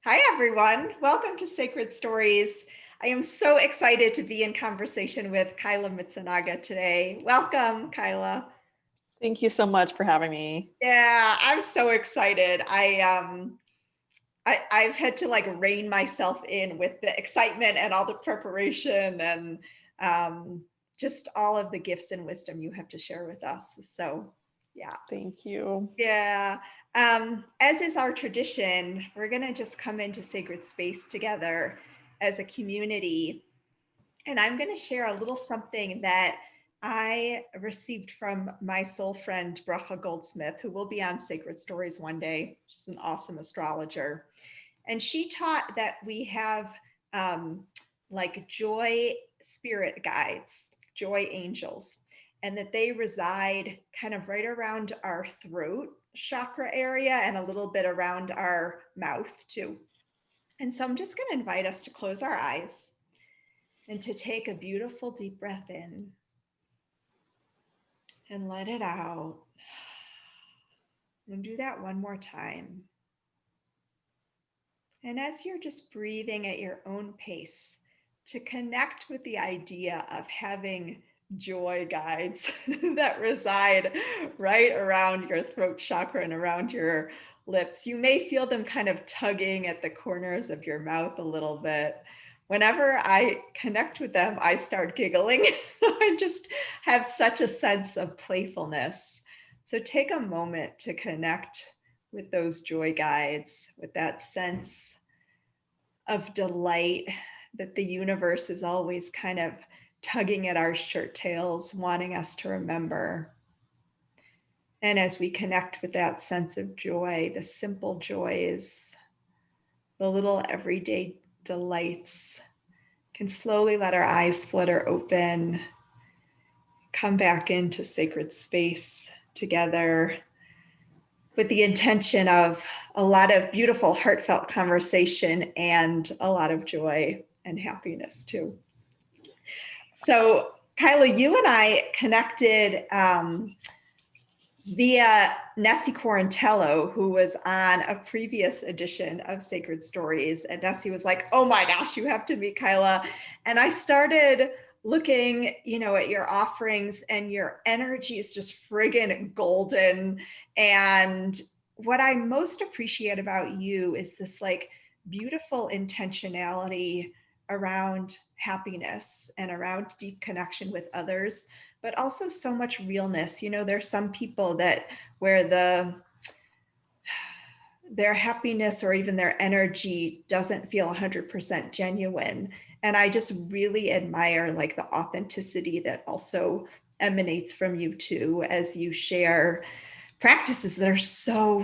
Hi, everyone. Welcome to Sacred Stories. I am so excited to be in conversation with Kyla Mitsunaga today. Welcome, Kyla. Thank you so much for having me. Yeah, I'm so excited. I've had to like rein myself in with the excitement and all the preparation and just all of the gifts and wisdom you have to share with us. So, yeah. Thank you. Yeah. As is our tradition, we're going to just come into sacred space together as a community. And I'm going to share a little something that I received from my soul friend, Bracha Goldsmith, who will be on Sacred Stories one day. She's an awesome astrologer. And she taught that we have like joy spirit guides, joy angels, and that they reside kind of right around our throat chakra area and a little bit around our mouth too. And so I'm just going to invite us to close our eyes and to take a beautiful deep breath in and let it out. And do that one more time. And as you're just breathing at your own pace, to connect with the idea of having joy guides that reside right around your throat chakra and around your lips. You may feel them kind of tugging at the corners of your mouth a little bit. Whenever I connect with them, I start giggling. I just have such a sense of playfulness. So take a moment to connect with those joy guides, with that sense of delight that the universe is always kind of tugging at our shirt tails, wanting us to remember. And as we connect with that sense of joy, the simple joys, the little everyday delights, can slowly let our eyes flutter open, come back into sacred space together with the intention of a lot of beautiful, heartfelt conversation and a lot of joy and happiness too. So, Kyla, you and I connected via Nessie Quarantello, who was on a previous edition of Sacred Stories. And Nessie was like, oh my gosh, you have to meet Kyla. And I started looking, at your offerings, and your energy is just friggin' golden. And what I most appreciate about you is this like beautiful intentionality around happiness and around deep connection with others, but also so much realness. There's some people that where their happiness or even their energy doesn't feel 100% genuine. And I just really admire like the authenticity that also emanates from you too, as you share practices that are so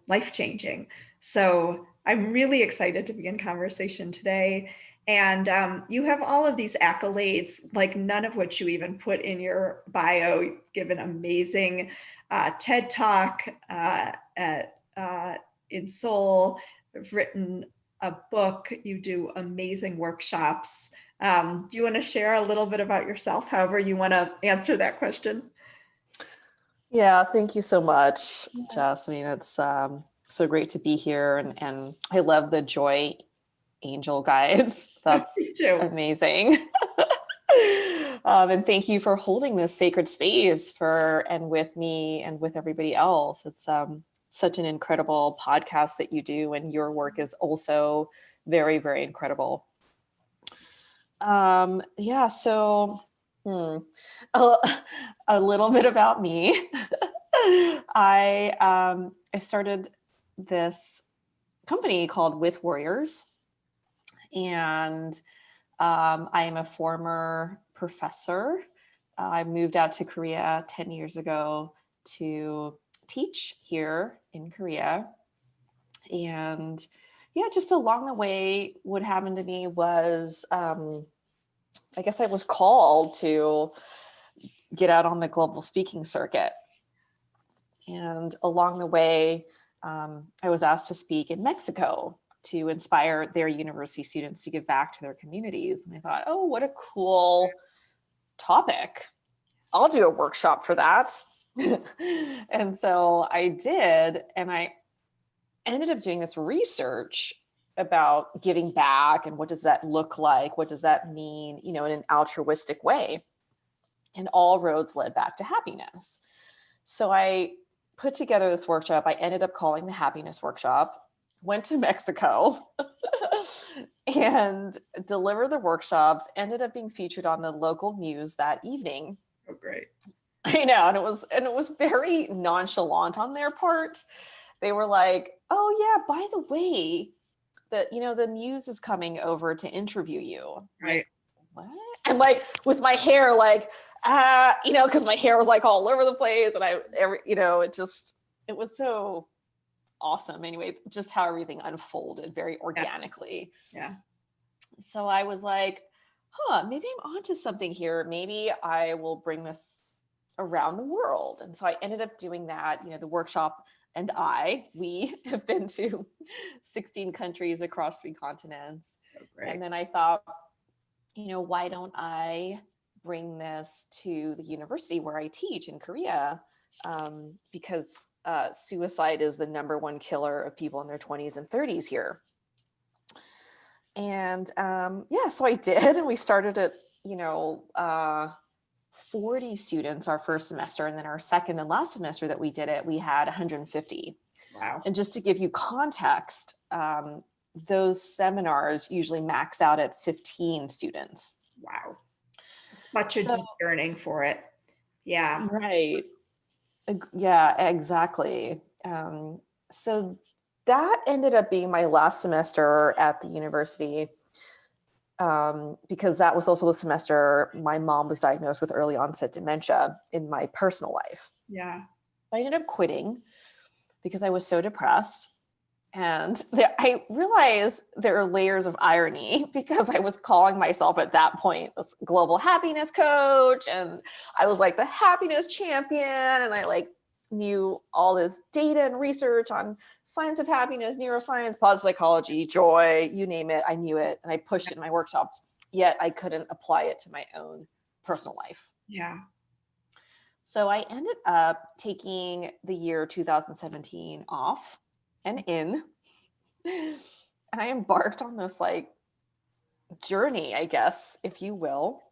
life-changing. So I'm really excited to be in conversation today. And you have all of these accolades, like none of which you even put in your bio. You give an amazing TED Talk in Seoul. You've written a book. You do amazing workshops. Do you want to share a little bit about yourself, however you want to answer that question? Yeah, thank you so much, Jess. I mean, it's so great to be here, and I love the joy angel guides. That's Me too. amazing. And thank you for holding this sacred space and with me and with everybody else. It's such an incredible podcast that you do, and your work is also very, very incredible. Yeah, so a little bit about me. I started this company called With Warriors, and I am a former professor. I moved out to Korea 10 years ago to teach here in Korea. And yeah, just along the way, what happened to me was, I guess I was called to get out on the global speaking circuit. And along the way, I was asked to speak in Mexico to inspire their university students to give back to their communities. And I thought, oh, what a cool topic. I'll do a workshop for that. And so I did. And I ended up doing this research about giving back and what does that look like? What does that mean, in an altruistic way? And all roads led back to happiness. So I put together this workshop. I ended up calling the happiness workshop, went to Mexico and delivered the workshops, ended up being featured on the local news that evening. Oh, great. I know. And it was very nonchalant on their part. They were like, oh yeah, by the way, the news is coming over to interview you. Right. Like, what? And like with my hair, like, because my hair was like all over the place, and it was so awesome. Anyway, just how everything unfolded very organically. Yeah. So I was like, maybe I'm onto something here. Maybe I will bring this around the world. And so I ended up doing that. The workshop and we have been to 16 countries across 3 continents. Oh, great. And then I thought, why don't I bring this to the university where I teach in Korea? Because suicide is the number 1 killer of people in their 20s and 30s here. And so I did, and we started at 40 students our first semester, and then our second and last semester that we did it, we had 150. Wow. And just to give you context, those seminars usually max out at 15 students. Wow. Such a deep yearning for it. Yeah. Right. Yeah, exactly. So that ended up being my last semester at the university, because that was also the semester my mom was diagnosed with early onset dementia in my personal life. Yeah. I ended up quitting because I was so depressed. And I realized there are layers of irony, because I was calling myself at that point a global happiness coach, and I was like the happiness champion, and I like knew all this data and research on science of happiness, neuroscience, positive psychology, joy, you name it. I knew it, and I pushed it in my workshops, yet I couldn't apply it to my own personal life. Yeah. So I ended up taking the year 2017 off and in, and I embarked on this like journey, I guess, if you will,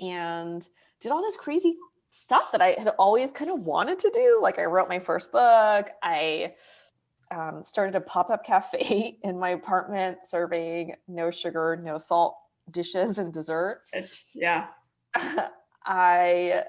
and did all this crazy stuff that I had always kind of wanted to do. Like I wrote my first book. I started a pop-up cafe in my apartment serving no sugar, no salt dishes and desserts. Yeah. I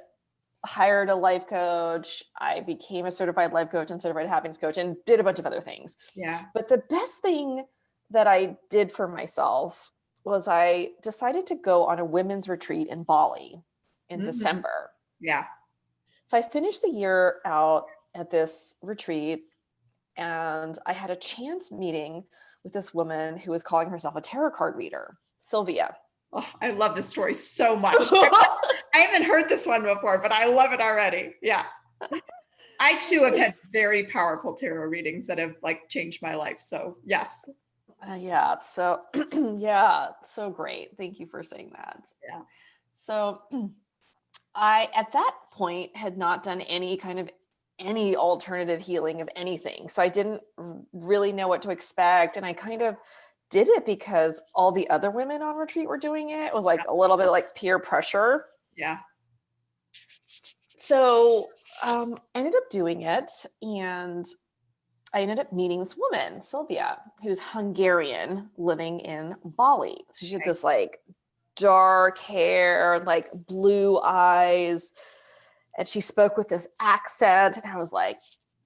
hired a life coach. I became a certified life coach and certified happiness coach, and did a bunch of other things. Yeah. But the best thing that I did for myself was I decided to go on a women's retreat in Bali in December. Yeah. So I finished the year out at this retreat, and I had a chance meeting with this woman who was calling herself a tarot card reader, Sylvia. Oh, I love this story so much. I haven't heard this one before, but I love it already. Yeah. I too have had very powerful tarot readings that have like changed my life. So yes. Yeah. So yeah, so great. Thank you for saying that. Yeah. So I, at that point, had not done any alternative healing of anything. So I didn't really know what to expect. And I kind of did it because all the other women on retreat were doing it. It was like a little bit like peer pressure. Yeah. So ended up doing it, and I ended up meeting this woman, Sylvia, who's Hungarian, living in Bali. So she had this like dark hair, like blue eyes, and she spoke with this accent, and I was like,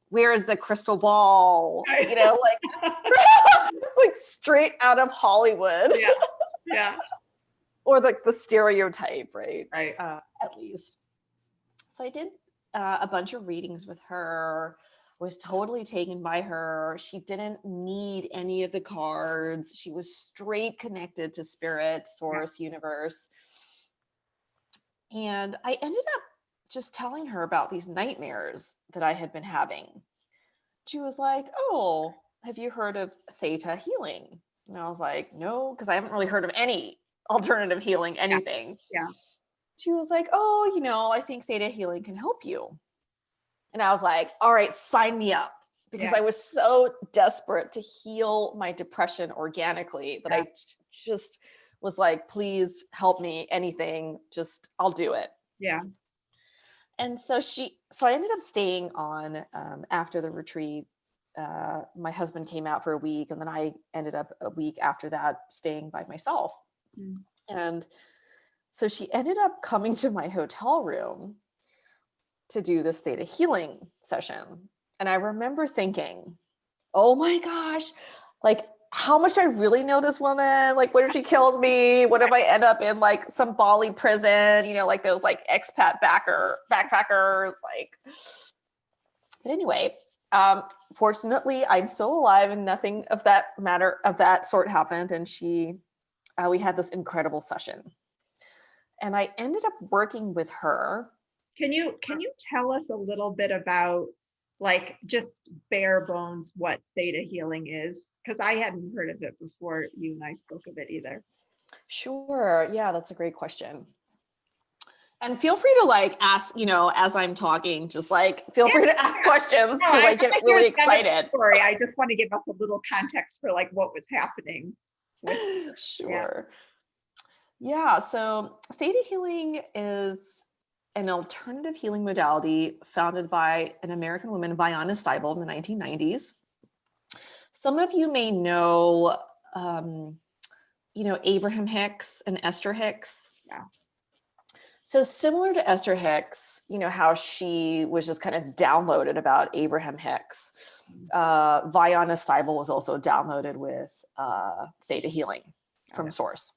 where's the crystal ball? Like it's like straight out of Hollywood. Yeah. Yeah. Or like the stereotype, right? Right. At least. So I did a bunch of readings with her, was totally taken by her. She didn't need any of the cards. She was straight connected to spirit, source, universe. And I ended up just telling her about these nightmares that I had been having. She was like, oh, have you heard of Theta healing? And I was like, no, because I haven't really heard of any alternative healing, anything. Yeah. She was like, oh, I think Theta healing can help you. And I was like, all right, sign me up. because Yeah. I was so desperate to heal my depression organically that Yeah. I just was like, please help me, anything, just I'll do it. Yeah. And so I ended up staying on after the retreat. My husband came out for a week, and then I ended up a week after that staying by myself. Mm. And so she ended up coming to my hotel room to do this theta healing session. And I remember thinking, oh my gosh, like, how much I really know this woman? Like, what if she kills me? What if I end up in like some Bali prison, like those like expat backpackers, like, but anyway, fortunately I'm still alive and nothing of that sort happened. And we had this incredible session, and I ended up working with her. Can you tell us a little bit about, like, just bare bones what theta healing is? Because I hadn't heard of it before you and I spoke of it either. Sure. Yeah, that's a great question. And feel free to like ask, as I'm talking, just like feel free to ask questions, No, because I I get want to hear really the end of the excited. story. I just want to give us a little context for like what was happening with. Sure. Yeah. So theta healing is an alternative healing modality founded by an American woman, Vianna Stibel, in the 1990s. Some of you may know, Abraham Hicks and Esther Hicks. Yeah. So similar to Esther Hicks, how she was just kind of downloaded about Abraham Hicks. Vianna Stibel was also downloaded with theta healing from Source,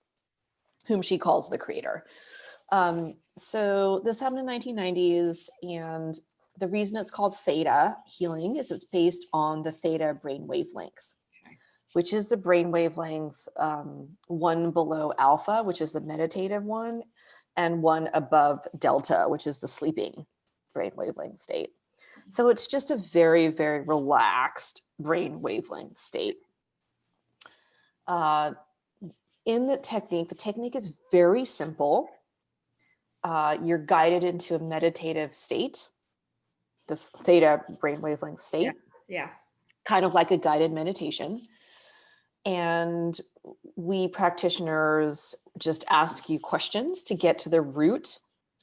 whom she calls the creator. So this happened in the 1990s, and the reason it's called theta healing is it's based on the theta brain wavelength, which is the brain wavelength one below alpha, which is the meditative one, and one above delta, which is the sleeping brain wavelength state. So it's just a very, very relaxed brain wavelength state. In the technique is very simple. You're guided into a meditative state, this theta brain wavelength state. Yeah. Kind of like a guided meditation. And we practitioners just ask you questions to get to the root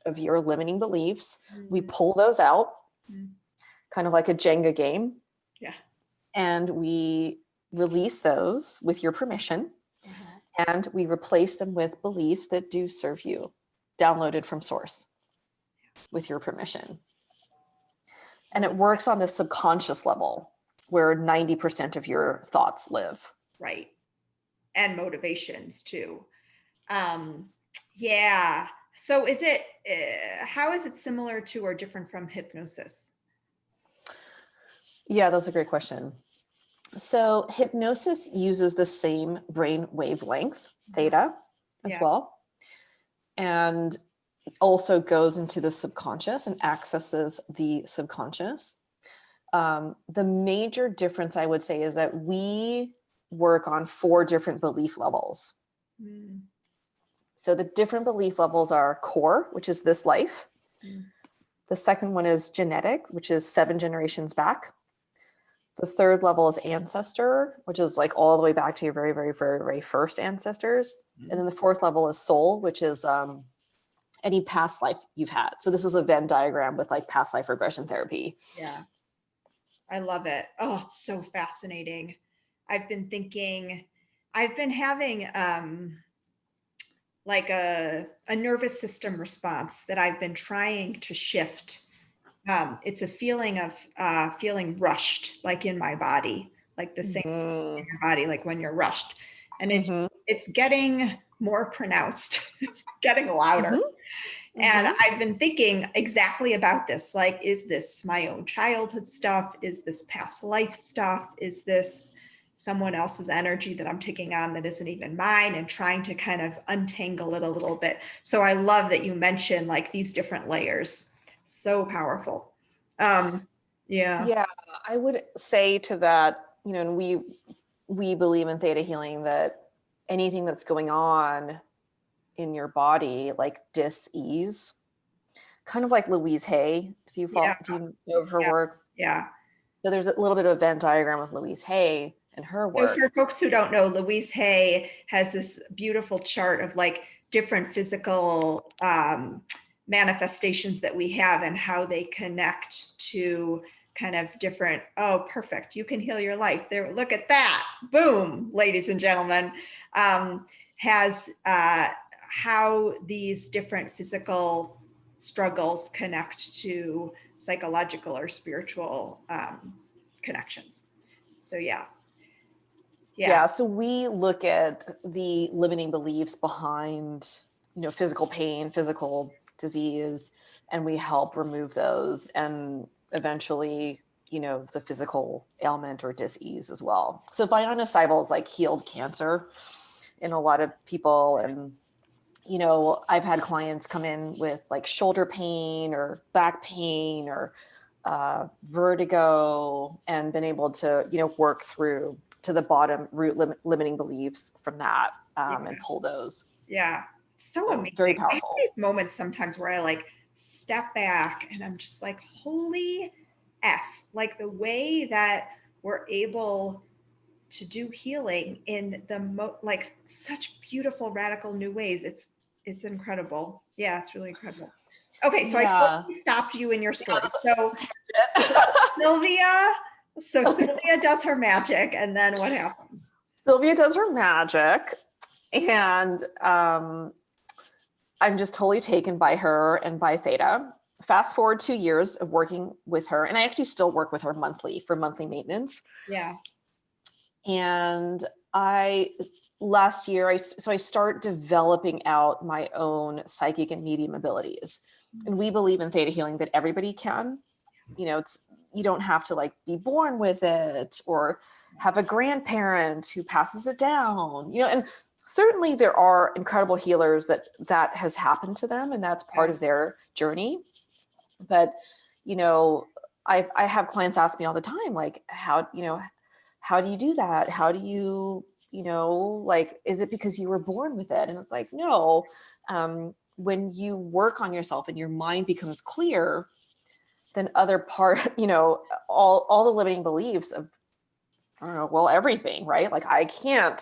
of your limiting beliefs. Mm-hmm. We pull those out, kind of like a Jenga game. Yeah. And we release those with your permission. And we replace them with beliefs that do serve you, downloaded from Source with your permission. And it works on the subconscious level, where 90% of your thoughts live. Right. And motivations too. Yeah. So how is it similar to or different from hypnosis? Yeah, that's a great question. So hypnosis uses the same brain wavelength, theta, as well, and also goes into the subconscious and accesses the subconscious. The major difference, I would say, is that we work on 4 different belief levels. So the different belief levels are core, which is this life. The second one is genetic, which is 7 generations back. The third level is ancestor, which is like all the way back to your very, very, very, very first ancestors. And then the fourth level is soul, which is any past life you've had. So this is a Venn diagram with like past life regression therapy. Yeah. I love it. Oh, it's so fascinating. I've been having like a nervous system response that I've been trying to shift. It's a feeling of feeling rushed, like in my body, like the same in your body, like when you're rushed. And it's getting more pronounced. It's getting louder. And I've been thinking exactly about this. Like, is this my own childhood stuff? Is this past life stuff? Is this someone else's energy that I'm taking on that isn't even mine, and trying to kind of untangle it a little bit? So I love that you mentioned like these different layers. So powerful. Yeah, I would say to that, and we believe in theta healing that anything that's going on in your body, like dis-ease, kind of like Louise Hay. Do you know of her work? Yeah. So there's a little bit of a Venn diagram with Louise Hay and her So work. for folks who don't know, Louise Hay has this beautiful chart of like different physical manifestations that we have and how they connect to kind of different, oh, perfect, you can heal your life. There, look at that. Boom, ladies and gentlemen. Has how these different physical struggles connect to psychological or spiritual connections. So yeah. Yeah. So we look at the limiting beliefs behind, physical pain, physical disease, and we help remove those and eventually, the physical ailment or disease as well. So Bionicidal is like healed cancer in a lot of people. And, I've had clients come in with like shoulder pain or back pain or vertigo and been able to, work through to the bottom root limiting beliefs from that and pull those. Yeah. So amazing. Very I have powerful. these moments sometimes where I like step back and I'm just like, holy F, like the way that we're able to do healing in the like such beautiful, radical new ways. It's incredible. Yeah, it's really incredible. Okay, so I totally stopped you in your story. So Sylvia does her magic, and then what happens? Sylvia does her magic, and I'm just totally taken by her and by Theta. Fast forward 2 years of working with her, and I actually still work with her monthly for monthly maintenance. Yeah. And last year, I start developing out my own psychic and medium abilities. And we believe in Theta healing that everybody can. You don't have to like be born with it or have a grandparent who passes it down, and certainly there are incredible healers that has happened to them and that's part of their journey. But, I have clients ask me all the time, like, how do you do that? How do you, like, is it because you were born with it? And it's like, no, when you work on yourself and your mind becomes clear, then other part, all the limiting beliefs of, I don't know, well, everything, right? Like I can't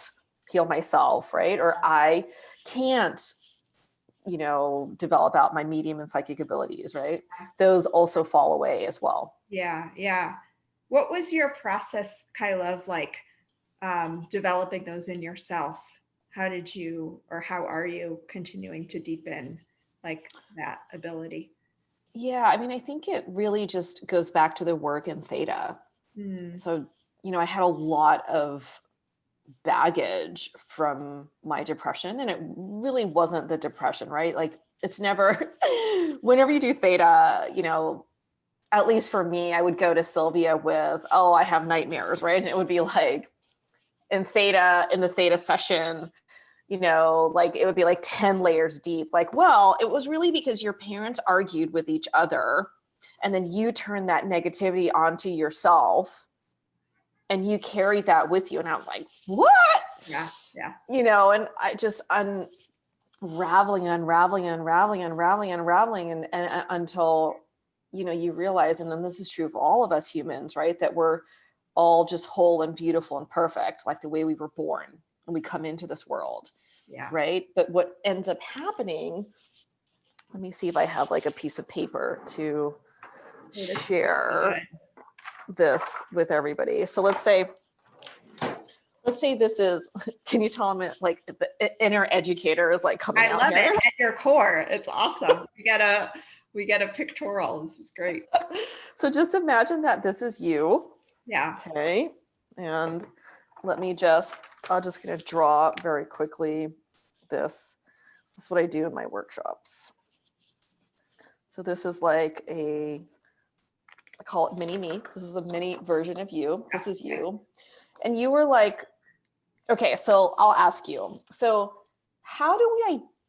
heal myself, right? Or I can't, develop out my medium and psychic abilities, right? Those also fall away as well. Yeah, yeah. What was your process, Kyla, of like developing those in yourself? How did you, or how are you continuing to deepen like that ability? Yeah, I mean, I think it really just goes back to the work in Theta. So, I had a lot of baggage from my depression, and it really wasn't the depression, right? Like it's never, whenever you do Theta, at least for me, I would go to Sylvia with, oh, I have nightmares, right? And it would be like in the Theta session, like it would be like 10 layers deep. Like, well, it was really because your parents argued with each other and then you turned that negativity onto yourself and you carried that with you. And I'm like, what? Yeah. Yeah. And I just unraveling and until, you realize, and then this is true for all of us humans, right? That we're all just whole and beautiful and perfect, like the way we were born and we come into this world. Yeah. Right. But what ends up happening, let me see if I have like a piece of paper to share this with everybody. So let's say this is, can you tell them like the inner educator is like coming out here? I love it at your core. It's awesome. We get a pictorial. This is great. So just imagine that this is you. Yeah. Okay. And I'll just gonna draw very quickly this. This is what I do in my workshops. So this is like I call it mini me. This is a mini version of you. This is you. And you were like, okay, so I'll ask you. So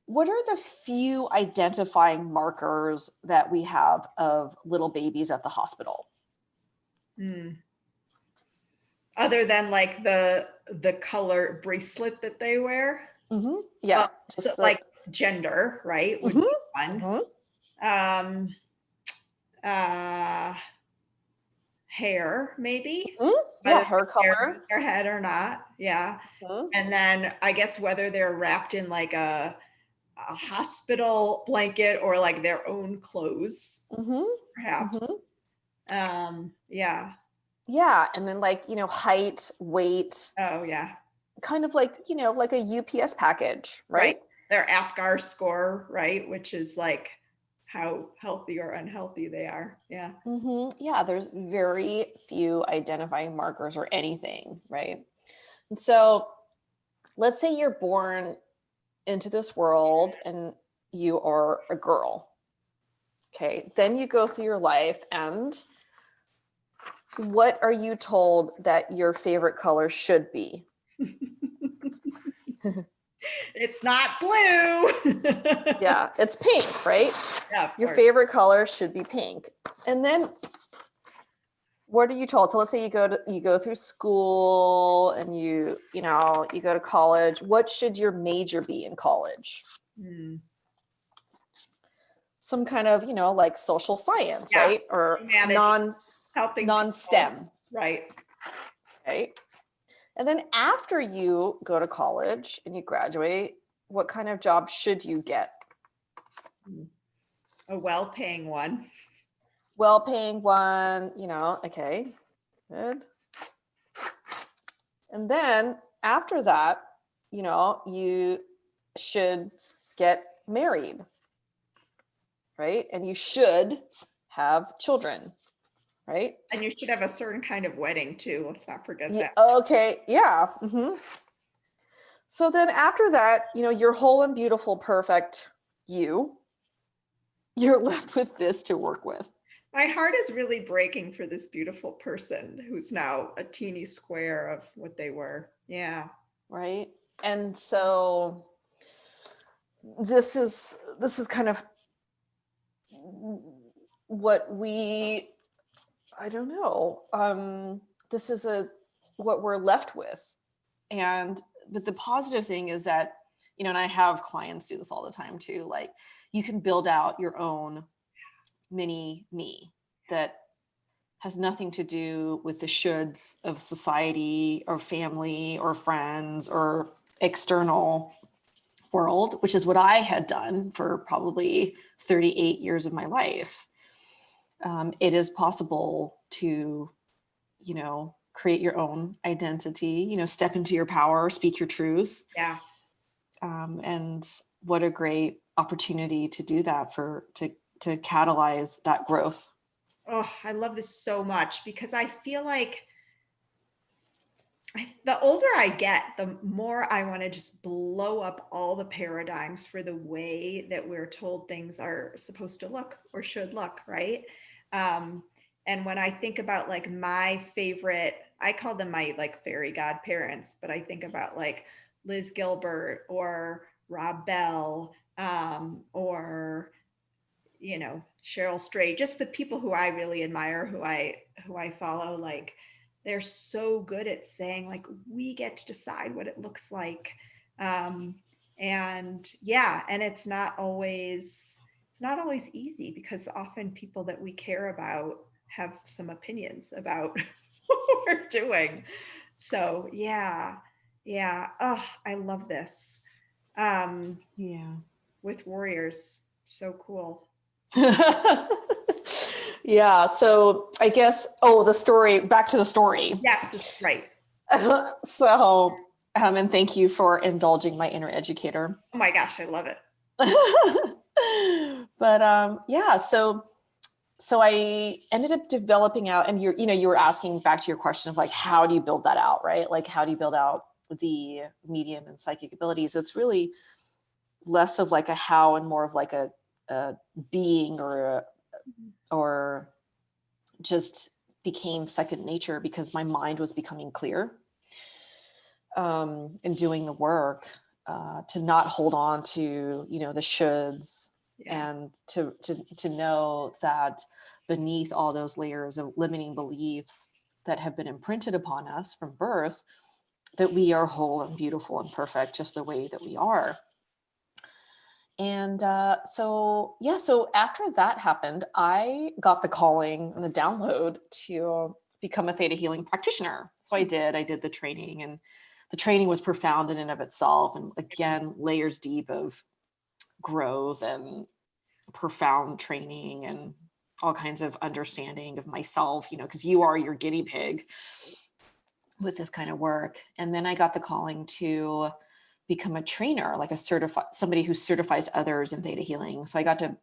what are the few identifying markers that we have of little babies at the hospital? Other than like the color bracelet that they wear? Mm-hmm. Yeah. So like gender, right? Would be one. hair, maybe, Yeah, whether hair they're color. in their head or not. Yeah. Mhm. And then I guess whether they're wrapped in like a hospital blanket or like their own clothes, Mhm. perhaps. Mhm. Yeah. Yeah, and then like, height, weight, Oh, yeah. kind of like, like a UPS package, Right. right? Their APGAR score, right? Which is like how healthy or unhealthy they are. Yeah. Yeah, there's very few identifying markers or anything, right? And so let's say you're born into this world and you are a girl. Okay, then you go through your life, and what are you told that your favorite color should be? It's not blue. Yeah, it's pink, right? Yeah, of Your course. favorite color should be pink. And then what are you told? So let's say you go through school and you go to college. What should your major be in college? Hmm. Some kind of, like social science, Yeah. right? Or Humanity, helping people. non-STEM, Right. right? And then after you go to college and you graduate, what kind of job should you get? Hmm. A well-paying one. Well-paying one, okay, good. And then after that, you should get married, right? And you should have children, right? And you should have a certain kind of wedding too. Let's not forget Yeah, that. okay, yeah. So then after that, you're whole and beautiful, perfect you're left with this to work with. My heart is really breaking for this beautiful person who's now a teeny square of what they were. Yeah. Right. And so this is kind of what we I don't know. This is what we're left with. But the positive thing is that, and I have clients do this all the time too, like you can build out your own mini me that has nothing to do with the shoulds of society or family or friends or external world, which is what I had done for probably 38 years of my life. It is possible to, create your own identity, step into your power, speak your truth. Yeah. And what a great opportunity to do that to catalyze that growth. Oh, I love this so much because I feel like the older I get, the more I want to just blow up all the paradigms for the way that we're told things are supposed to look or should look, right? Um, and when I think about like my favorite, I call them my like fairy godparents, but I think about like Liz Gilbert or Rob Bell, or Cheryl Strait, just the people who I really admire, who I follow, like they're so good at saying like we get to decide what it looks like. Um, and yeah, and it's not always easy because often people that we care about have some opinions about what we're doing. So yeah, yeah. Oh, I love this. Um, Yeah. with warriors. So cool. Yeah. So I guess, the story, back to the story. Yes, this is right. So, and thank you for indulging my inner educator. Oh my gosh, I love it. But yeah, so I ended up developing out, and you were asking back to your question of like, how do you build that out, right? Like, how do you build out the medium and psychic abilities? It's really less of like a how and more of like a being or just became second nature because my mind was becoming clear, and doing the work, to not hold on to the shoulds, Yeah. and to know that beneath all those layers of limiting beliefs that have been imprinted upon us from birth, that we are whole and beautiful and perfect just the way that we are. And so after that happened, I got the calling and the download to become a theta healing practitioner. So I did the training, and the training was profound in and of itself. And again, layers deep of growth and profound training and all kinds of understanding of myself, because you are your guinea pig with this kind of work. And then I got the calling to become a trainer, like somebody who certifies others in theta healing. So I got to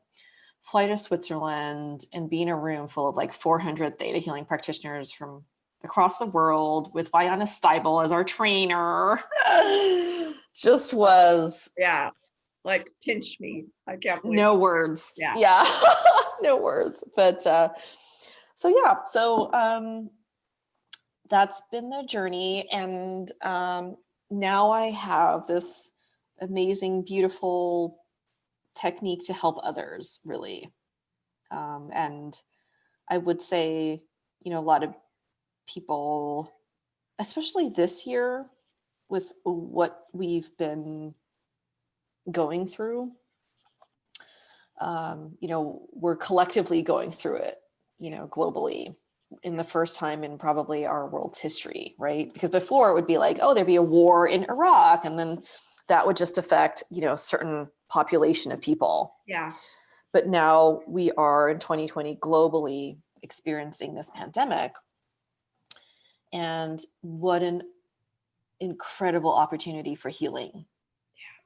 fly to Switzerland and be in a room full of like 400 theta healing practitioners from across the world with Vianna Steibel as our trainer. Just was like pinch me. I can't believe no words. Yeah. No words. But so that's been the journey. And now I have this amazing, beautiful technique to help others, really. And I would say, a lot of people, especially this year with what we've been going through, we're collectively going through it, globally, in the first time in probably our world's history, right? Because before it would be like, oh, there'd be a war in Iraq, and then that would just affect, a certain population of people. Yeah. But now we are in 2020 globally experiencing this pandemic. And what an incredible opportunity for healing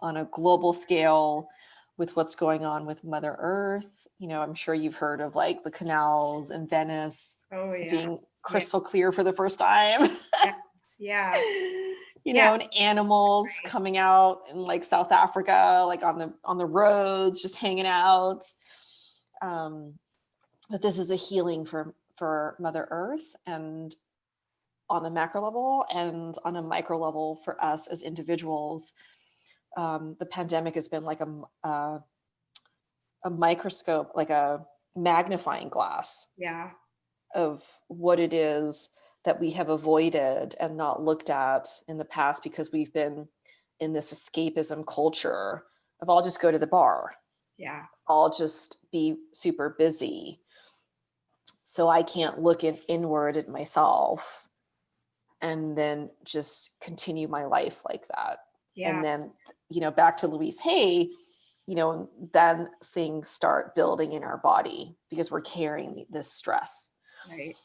on a global scale with what's going on with Mother Earth. I'm sure you've heard of like the canals in Venice being crystal clear for the first time. Yeah. And animals coming out in like South Africa, like on the roads, just hanging out. But this is a healing for Mother Earth, and on the macro level and on a micro level for us as individuals. The pandemic has been like a microscope, like a magnifying glass of what it is that we have avoided and not looked at in the past, because we've been in this escapism culture of I'll just go to the bar. Yeah. I'll just be super busy. So I can't look inward at myself and then just continue my life like that. Yeah. And then, back to Louise Hay, then things start building in our body because we're carrying this stress. Right.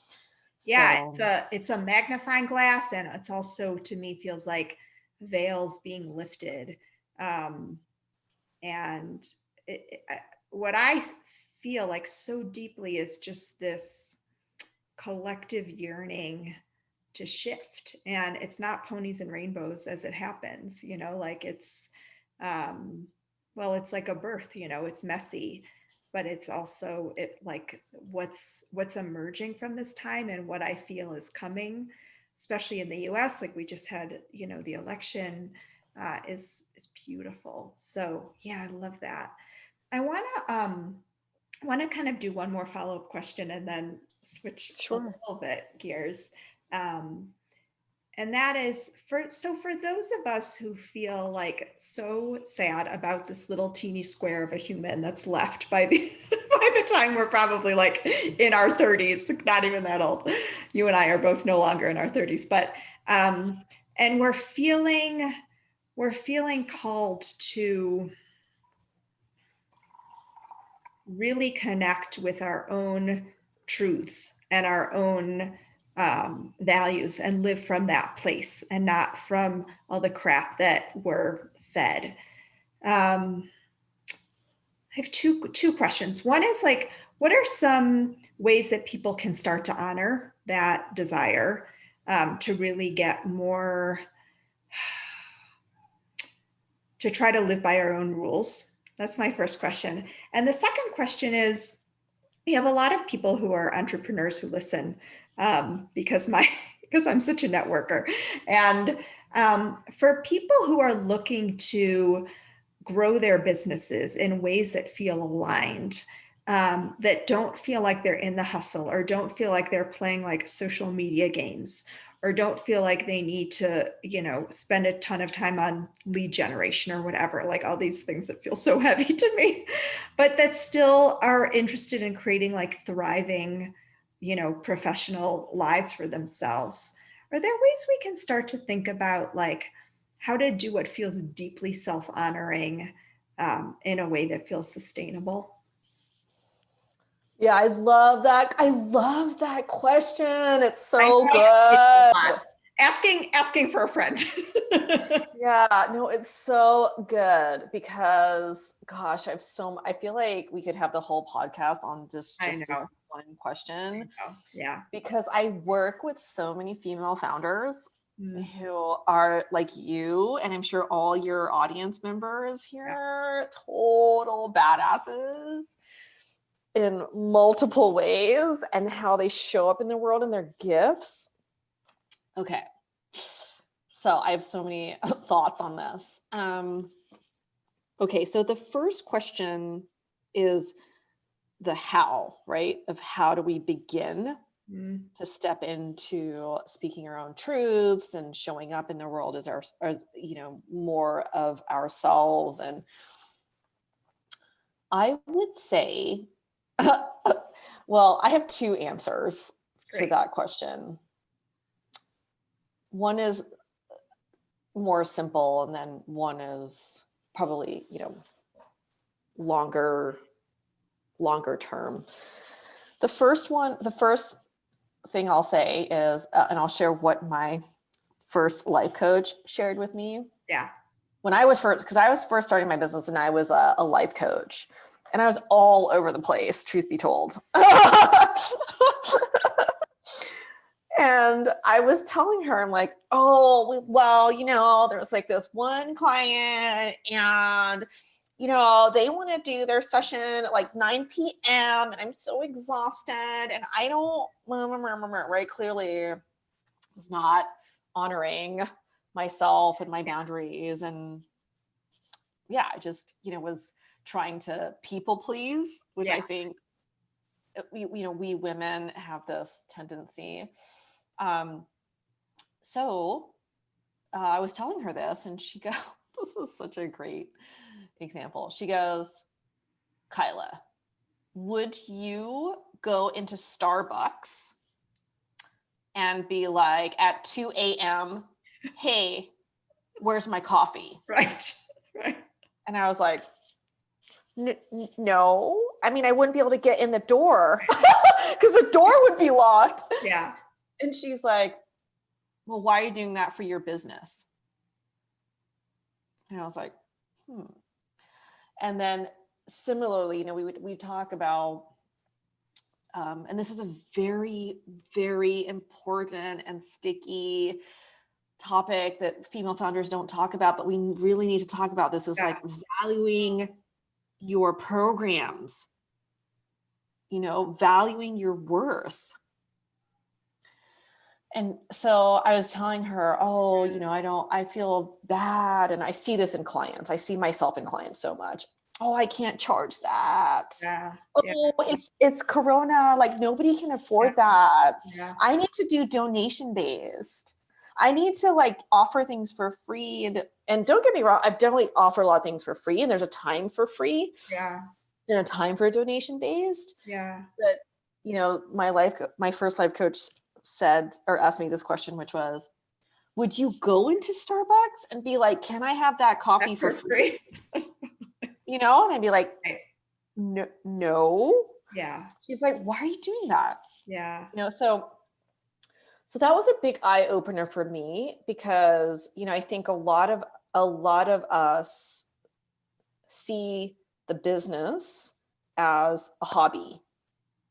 Yeah. It's a magnifying glass. And it's also, to me, feels like veils being lifted. And what I feel like so deeply is just this collective yearning to shift. And it's not ponies and rainbows as it happens, like it's, it's like a birth, it's messy, but it's also like what's emerging from this time and what I feel is coming, especially in the US, like we just had, the election, is beautiful. So yeah, I love that. I want to kind of do one more follow-up question and then switch a little bit gears. And that is for those of us who feel like so sad about this little teeny square of a human that's left by the by the time we're probably like in our 30s, not even that old. You and I are both no longer in our 30s, but and we're feeling called to really connect with our own truths and our own values and live from that place and not from all the crap that we're fed. I have two questions. One is like, what are some ways that people can start to honor that desire, to really get more, to try to live by our own rules? That's my first question. And the second question is, we have a lot of people who are entrepreneurs who listen, because I'm such a networker. And for people who are looking to grow their businesses in ways that feel aligned, that don't feel like they're in the hustle or don't feel like they're playing like social media games or don't feel like they need to, spend a ton of time on lead generation or whatever, like all these things that feel so heavy to me, but that still are interested in creating like thriving, professional lives for themselves. Are there ways we can start to think about like how to do what feels deeply self-honoring in a way that feels sustainable? Yeah, I love that. I love that question. It's I know so I ask this a good. lot. Asking for a friend. Yeah, no, it's so good because gosh, I feel like we could have the whole podcast on I just this know. one question I know. Yeah. because I work with so many female founders Mm, who are like you, and I'm sure all your audience members yeah. here, total badasses in multiple ways and how they show up in the world and their gifts. Okay. So I have so many thoughts on this. Okay, so the first question is the how, right? Of how do we begin Mm, to step into speaking our own truths and showing up in the world as more of ourselves. And I would say, well, I have two answers to great. that question. One is more simple, and then one is probably, longer term. The first thing I'll say is, and I'll share what my first life coach shared with me Yeah. when I was first starting my business, and I was a life coach, and I was all over the place, truth be told. And I was telling her, I'm like, oh, well, there was like this one client, and they want to do their session at like 9 p.m. and I'm so exhausted, and I don't, right? Clearly was not honoring myself and my boundaries. And yeah, I just, was trying to people please, which Yeah. I think, we women have this tendency. So I was telling her this, and she goes, this was such a great example. She goes, Kyla, would you go into Starbucks and be like at 2 a.m., hey, where's my coffee? Right. Right. And I was like, no. I mean, I wouldn't be able to get in the door because the door would be locked. Yeah. And she's like, well, why are you doing that for your business? And I was like, And then similarly, we talk about, and this is a very, very important and sticky topic that female founders don't talk about, but we really need to talk about. This is like valuing your programs, valuing your worth. And so I was telling her, I feel bad. And I see this in clients. I see myself in clients so much. Oh, I can't charge that. Yeah. Oh, it's Corona. Like nobody can afford that. Yeah. I need to do donation based. I need to like offer things for free. And don't get me wrong, I've definitely offered a lot of things for free, and there's a time for free Yeah. and a time for donation based. Yeah. But my first life coach said or asked me this question, which was, would you go into Starbucks and be like, can I have that coffee for free? And I'd be like, no. Yeah. She's like, why are you doing that? Yeah. So that was a big eye opener for me because, I think a lot of us see the business as a hobby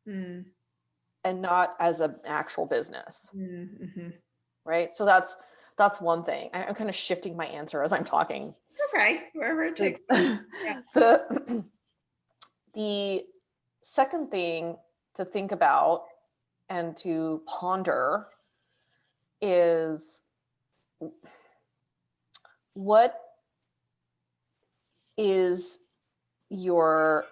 and not as an actual business. Mm-hmm. Right. So that's one thing. I'm kind of shifting my answer as I'm talking. Okay. Wherever it takes. Yeah. The second thing to think about and to ponder is what is you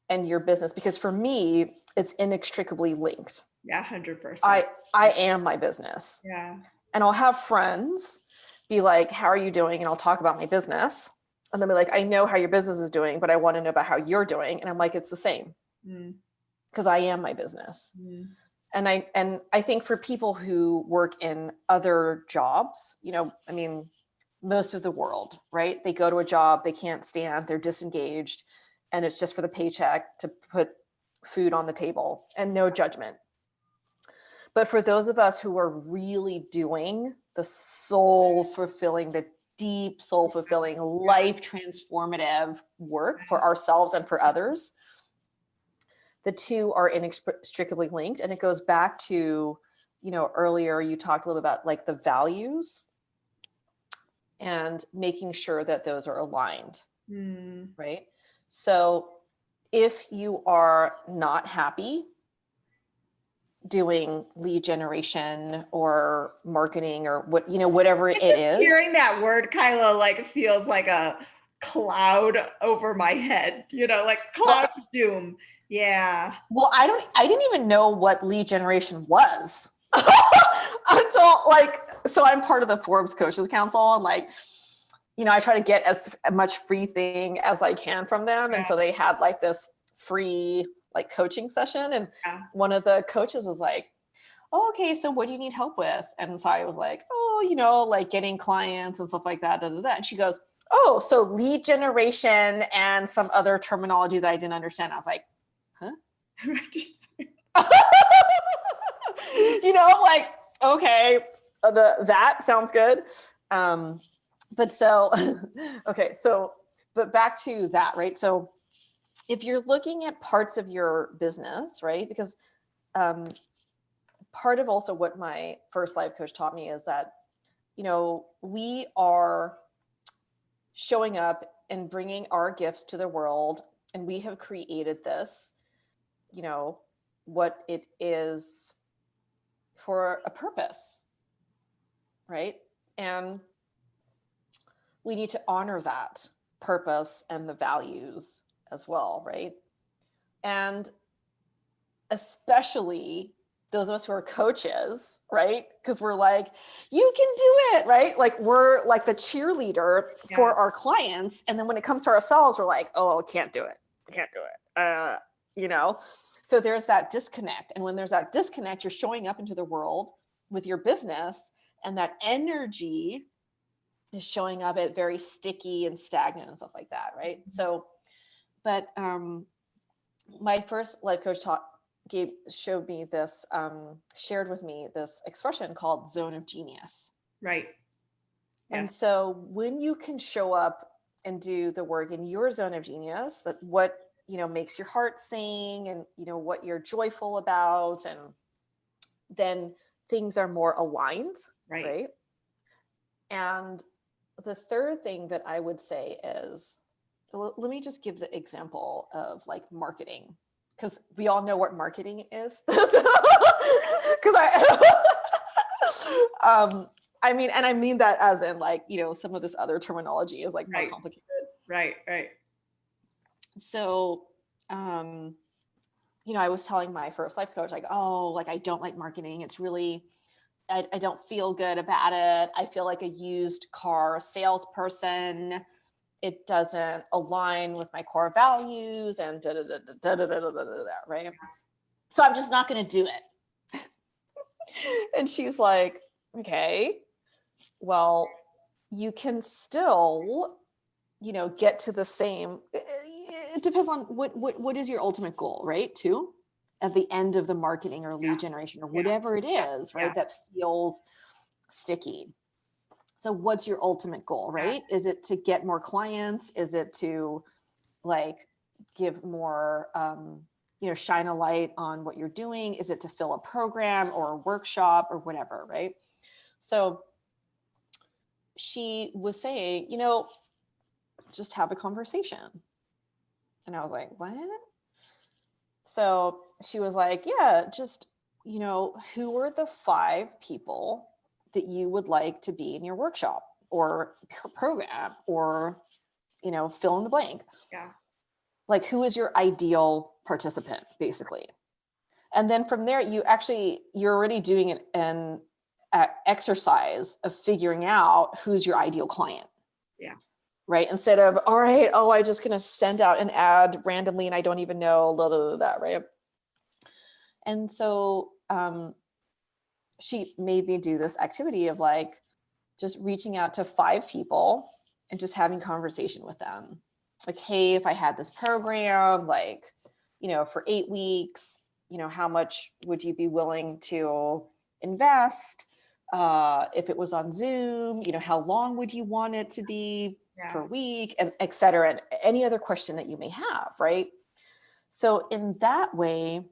and your business? Because for me, it's inextricably linked. Yeah, 100%. I am my business. Yeah. And I'll have friends be like, how are you doing? And I'll talk about my business. And they'll be like, I know how your business is doing, but I want to know about how you're doing. And I'm like, it's the same, Mm, because I am my business. mm, And I think for people who work in other jobs, I mean, most of the world, right? They go to a job they can't stand, they're disengaged, and it's just for the paycheck to put food on the table, and no judgment. But for those of us who are really doing the soul fulfilling, the deep soul fulfilling, life transformative work for ourselves and for others, the two are inextricably linked. And it goes back to, earlier you talked a little bit about like the values and making sure that those are aligned, mm. right? So if you are not happy doing lead generation or marketing or whatever it Just is. hearing that word, Kyla, like feels like a cloud over my head, like cloud Well, of doom. Yeah. I didn't even know what lead generation was until so I'm part of the Forbes Coaches Council, and I try to get as much free thing as I can from them. And Yeah. so they had like this free coaching session, and Yeah. one of the coaches was like, oh, okay, so what do you need help with? And so I was like, oh, like getting clients and stuff like that. Da, da, da. And she goes, oh, so lead generation and some other terminology that I didn't understand. I was like, huh? Like, okay, that sounds good. But so, okay, so, but back to that, right? So if you're looking at parts of your business, right? Because part of also what my first life coach taught me is that, we are showing up and bringing our gifts to the world, and we have created this, what it is for a purpose, right? And we need to honor that purpose and the values as well, right? And especially those of us who are coaches, right? Because we're like, you can do it, right? Like we're like the cheerleader for our clients. And then when it comes to ourselves, we're like, oh, can't do it. I can't do it. So there's that disconnect. And when there's that disconnect, you're showing up into the world with your business, and that energy is showing up at very sticky and stagnant and stuff like that, right? So, but my first life coach showed me this, shared with me this expression called zone of genius. Right. Yeah. And so when you can show up and do the work in your zone of genius, that what, makes your heart sing, and, what you're joyful about, and then things are more aligned. Right. And the third thing that I would say is, let me just give the example of like marketing, because we all know what marketing is. Because I mean that as in some of this other terminology is more complicated. Right. So, I was telling my first life coach, I don't like marketing. It's really, I don't feel good about it. I feel like a used car salesperson. It doesn't align with my core values, and right? So I'm just not going to do it. And she's like, okay, well, you can still, get to the same. It depends on what is your ultimate goal, right? Too, at the end of the marketing or lead generation or whatever it is, right? That feels sticky. So what's your ultimate goal, right? Is it to get more clients? Is it to give more, shine a light on what you're doing? Is it to fill a program or a workshop or whatever, right? So she was saying, just have a conversation. And I was like, what? So she was like, yeah, just, who are the 5 people that you would like to be in your workshop or program, or, fill in the blank. Yeah. Who is your ideal participant, basically? And then from there, you're already doing an exercise of figuring out who's your ideal client. Yeah. Right. Instead of, all right, I'm just going to send out an ad randomly and I don't even know, blah, blah, blah, blah, right. And so she made me do this activity of like just reaching out to 5 people and just having conversation with them. Like, hey, if I had this program, like, for 8 weeks, how much would you be willing to invest? If it was on Zoom, how long would you want it to be per week, and et cetera, and any other question that you may have, right? So in that way,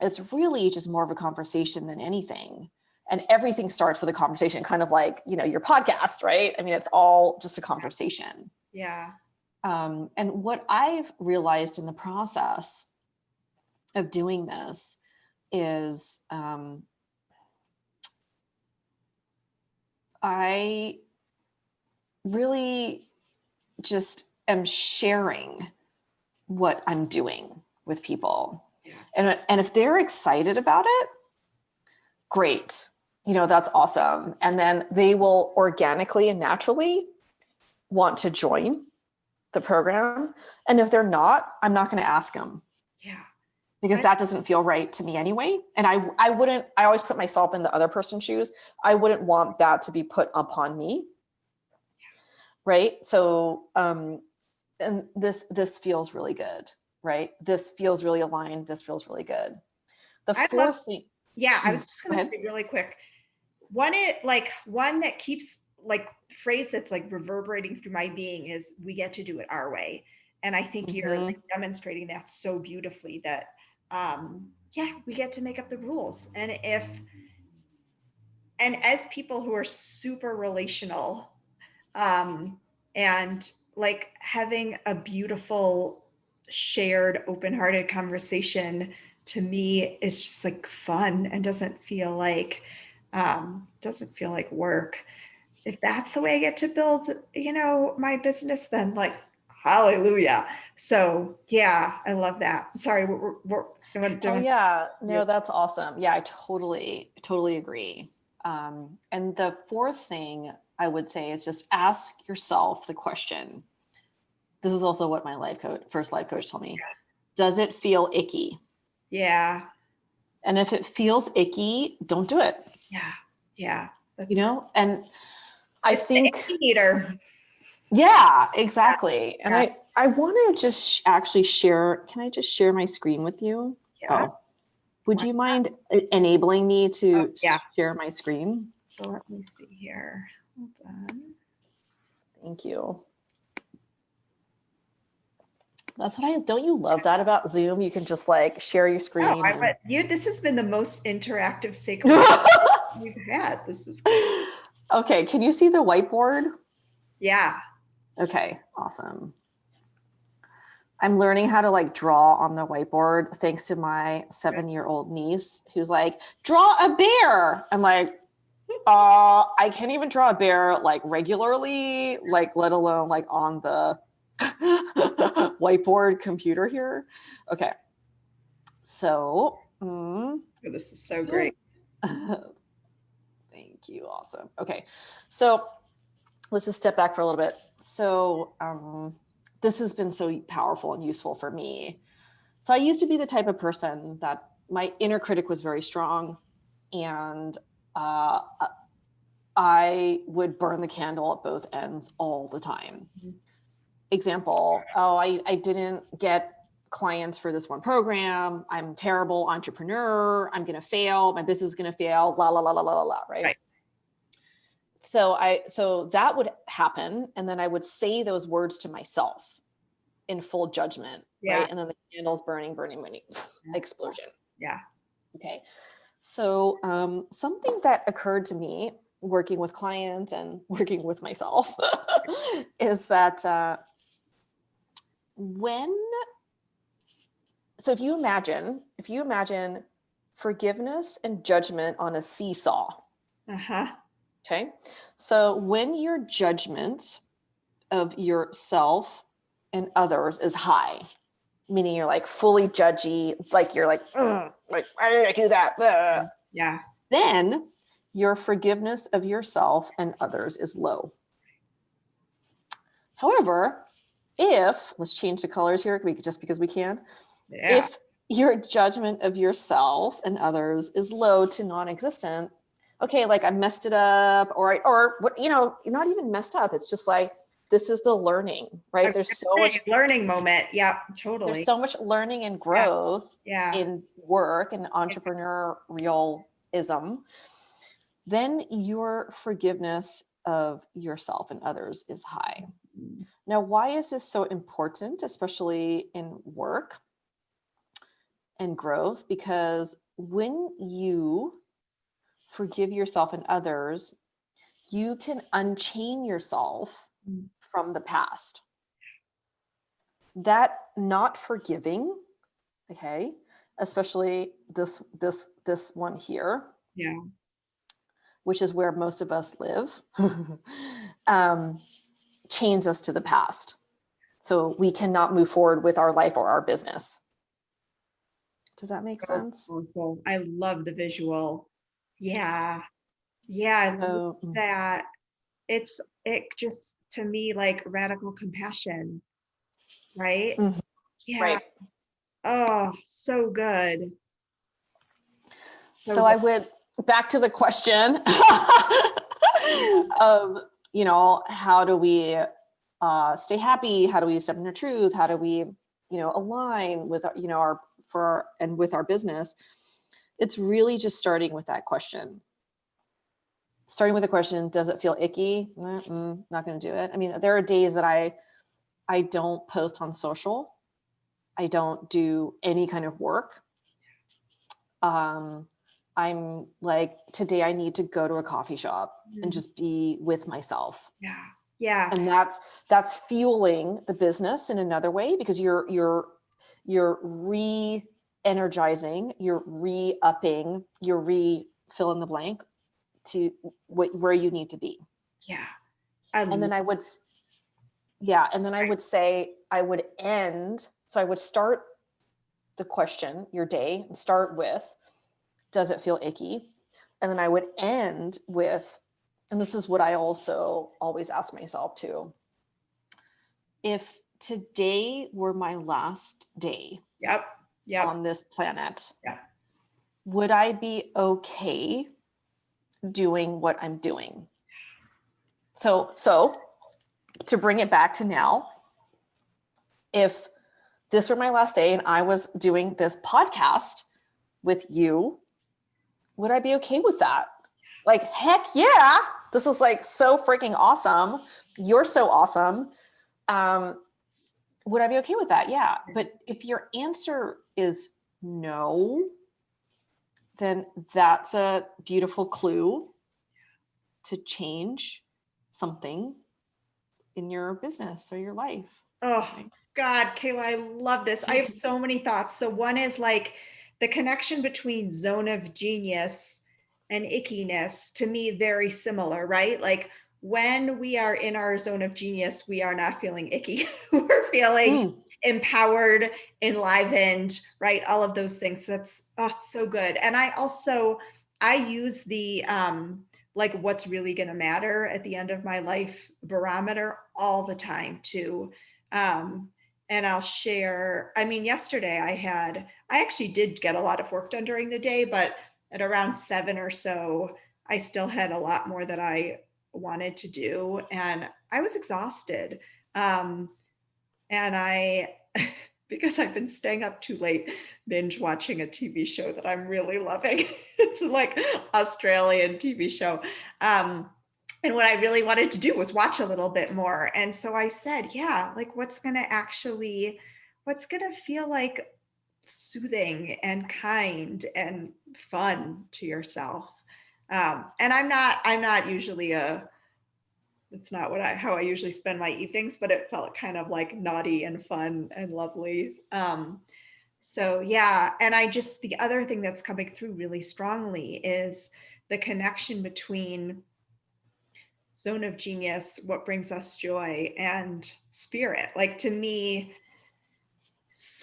it's really just more of a conversation than anything. And everything starts with a conversation, kind of like, your podcast, right? I mean, it's all just a conversation. Yeah. And what I've realized in the process of doing this is I really just am sharing what I'm doing with people. Yeah. And if they're excited about it, great. That's awesome. And then they will organically and naturally want to join the program. And if they're not, I'm not going to ask them. Yeah. Because that doesn't feel right to me anyway. And I always put myself in the other person's shoes. I wouldn't want that to be put upon me. Right. So, and this feels really good, right? This feels really aligned. This feels really good. The fourth thing. Yeah. I was just going to say really quick. One that keeps like phrase that's like reverberating through my being is we get to do it our way. And I think you're like demonstrating that so beautifully that, we get to make up the rules. And as people who are super relational, and like having a beautiful shared open-hearted conversation to me is just like fun and doesn't feel like work. If that's the way I get to build, my business, then like, hallelujah. So yeah, I love that. Sorry. That's awesome. Yeah, I totally agree. And the fourth thing I would say is just ask yourself the question. This is also what my first life coach told me. Does it feel icky? Yeah. And if it feels icky, don't do it. Yeah. And I think meter. Yeah, exactly. And I want to just actually share. Can I just share my screen with you? Yeah. Would you mind enabling me to share my screen? So let me see here. Hold on. Thank you. That's what don't you love that about Zoom? You can just like share your screen. This has been the most interactive sacred we've had. This is great. Okay. Can you see the whiteboard? Yeah. Okay. Awesome. I'm learning how to like draw on the whiteboard thanks to my 7-year-old niece who's like, draw a bear. I'm like, I can't even draw a bear like regularly, like let alone like on the whiteboard computer here. Okay. So this is so great. Thank you. Awesome. Okay. So let's just step back for a little bit. So this has been so powerful and useful for me. So I used to be the type of person that my inner critic was very strong, and I would burn the candle at both ends all the time. Mm-hmm. Example, I didn't get clients for this one program. I'm a terrible entrepreneur. I'm going to fail. My business is going to fail. La, la, la, la, la, la, right? So that would happen. And then I would say those words to myself in full judgment, right? And then the candle's burning, explosion. Yeah. Okay. So something that occurred to me working with clients and working with myself is that if you imagine forgiveness and judgment on a seesaw. Okay. So when your judgment of yourself and others is high, meaning you're like fully judgy, like you're like, like, why did I do that? Ugh. Yeah. Then your forgiveness of yourself and others is low. However, if, let's change the colors here just because we can, Yeah. if your judgment of yourself and others is low to non-existent, okay, like I messed it up, or what, not even messed up. It's just like, this is the learning, I right? was gonna say, learning moment. Yeah, There's totally. so much learning and Yeah. growth Yeah. in work and entrepreneurialism. Then your forgiveness of yourself and others is high. Now, why is this so important, especially in work and growth? Because when you forgive yourself and others, you can unchain yourself from the past. That not forgiving, okay, especially this one here, Yeah. which is where most of us live, chains us to the past. So we cannot move forward with our life or our business. Does that make So sense? powerful. I love the visual. Yeah. Yeah. I love So, that. It just, to me, like radical compassion, right? mhm, Yeah. right. Oh, so good. So So good. I went back to the question of, how do we stay happy? How do we step into truth? How do we, align with, with our business? It's really just starting with that question. Starting with the question, does it feel icky? Not going to do it. I mean, there are days that I don't post on social. I don't do any kind of work. I'm like, today I need to go to a coffee shop and just be with myself. Yeah. Yeah. And that's fueling the business in another way, because you're re-energizing, you're re-upping, you're fill in the blank to where you need to be. Yeah. And then I would say I would end. So I would start the question, your day, and start with, does it feel icky? And then I would end with, and this is what I also always ask myself too, if today were my last day Yep. Yep. on this planet, Yep. would I be okay doing what I'm doing? So to bring it back to now, if this were my last day and I was doing this podcast with you, would I be okay with that? Like, heck yeah, this is like so freaking awesome. You're so awesome. Would I be okay with that? Yeah. But if your answer is no, then that's a beautiful clue to change something in your business or your life. Oh, Right? God, Kayla, I love this. I have so many thoughts. So one is like the connection between zone of genius and ickiness, to me, very similar, right? Like when we are in our zone of genius, we are not feeling icky. We're feeling empowered, enlivened, right? All of those things. So that's, it's so good. And I use the like what's really going to matter at the end of my life barometer all the time too. And I'll share, I mean, yesterday I actually did get a lot of work done during the day, but at around 7 or so, I still had a lot more that I wanted to do. And I was exhausted. And because I've been staying up too late, binge watching a TV show that I'm really loving. It's like Australian TV show. And what I really wanted to do was watch a little bit more. And so I said, yeah, like what's going to feel like soothing and kind and fun to yourself. And I'm not usually it's not how I usually spend my evenings, but it felt kind of like naughty and fun and lovely. So yeah. And the other thing that's coming through really strongly is the connection between zone of genius, what brings us joy, and spirit. Like to me,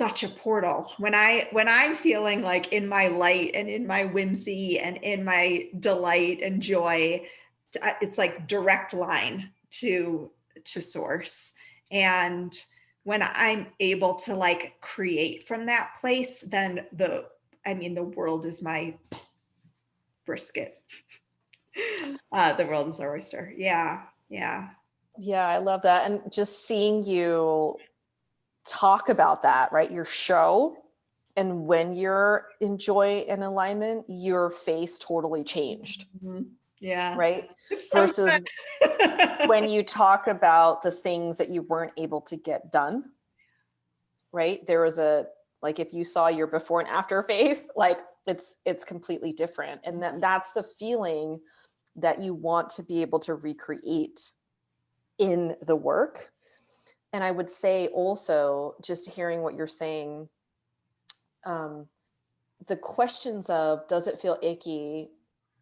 such a portal. When I'm feeling like in my light and in my whimsy and in my delight and joy, it's like direct line to source. And when I'm able to like create from that place, then the world is my brisket. The world is our oyster. Yeah. Yeah. Yeah, I love that. And just seeing you talk about that, right? Your show, and when you're in joy and alignment, your face totally changed. Mm-hmm. Yeah. Right? It's so Versus when you talk about the things that you weren't able to get done, right? There was like, if you saw your before and after face, like it's completely different. And that's the feeling that you want to be able to recreate in the work. And I would say also, just hearing what you're saying, the questions of, does it feel icky,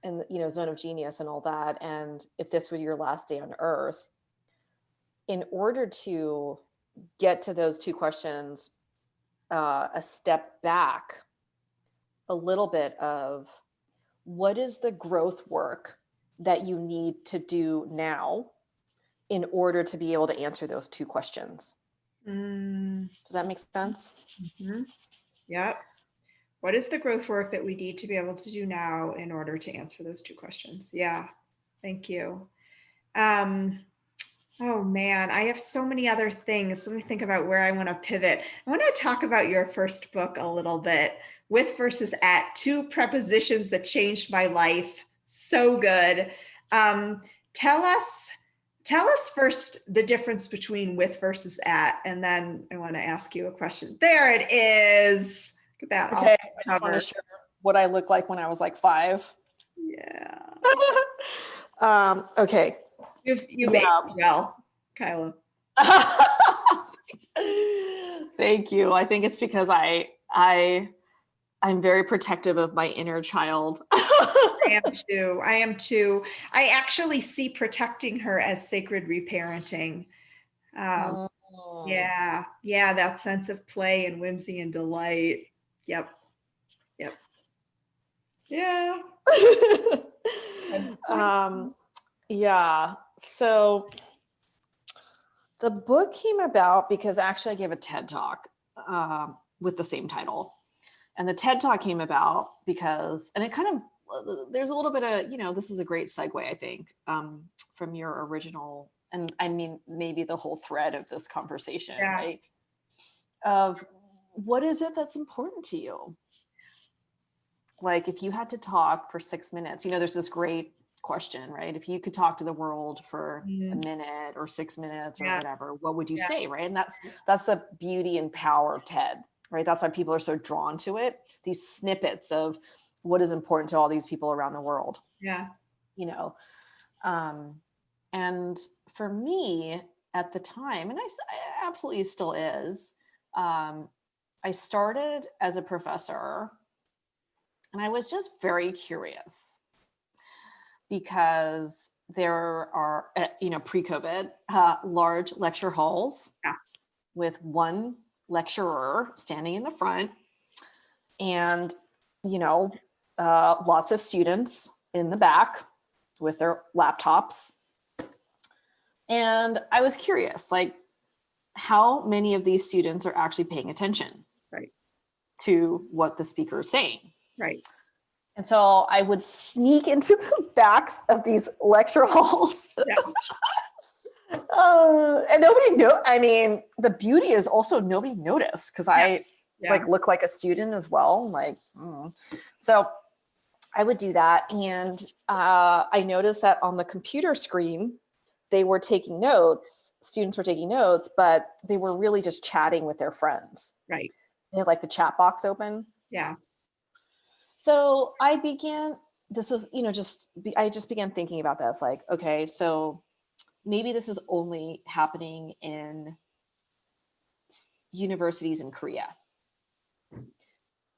and zone of genius and all that, and if this were your last day on earth, in order to get to those two questions, a step back a little bit of, what is the growth work that you need to do now in order to be able to answer those two questions? Does that make sense? Mm-hmm. Yep. What is the growth work that we need to be able to do now in order to answer those two questions? Yeah. Thank you. Oh man, I have so many other things. Let me think about where I want to pivot. I want to talk about your first book a little bit, With versus At, Two Prepositions That Changed My Life. So good. Tell us first the difference between with versus at, and then I want to ask you a question. There it is. Look at that. Okay, I just want to share what I looked like when I was like 5. Yeah. Okay. You've aged well, Kyla. Thank you. I think it's because I'm very protective of my inner child. I am too. I actually see protecting her as sacred reparenting. Yeah, that sense of play and whimsy and delight. Yep. Yeah. Yeah. So the book came about because actually I gave a TED Talk with the same title. And the TED Talk came about because, and it kind of, there's a little bit of, this is a great segue, I think, from your original, and I mean, maybe the whole thread of this conversation, right? Of what is it that's important to you? Like, if you had to talk for 6 minutes, there's this great question, right? If you could talk to the world for a minute or 6 minutes or whatever, what would you say, right? And that's the beauty and power of TED, right? That's why people are so drawn to it. These snippets of what is important to all these people around the world. Yeah. And for me at the time, and I absolutely still is, I started as a professor, and I was just very curious because there are, pre-COVID, large lecture halls with one lecturer standing in the front, and lots of students in the back with their laptops. And I was curious, like, how many of these students are actually paying attention to what the speaker is saying? Right. And so I would sneak into the backs of these lecture halls. And nobody knew. I mean, the beauty is also nobody noticed because I look like a student as well. So I would do that. And I noticed that on the computer screen, they were taking notes. Students were taking notes, but they were really just chatting with their friends. Right. They had like the chat box open. Yeah. So I began, I just began thinking about this, like, okay, so maybe this is only happening in universities in Korea.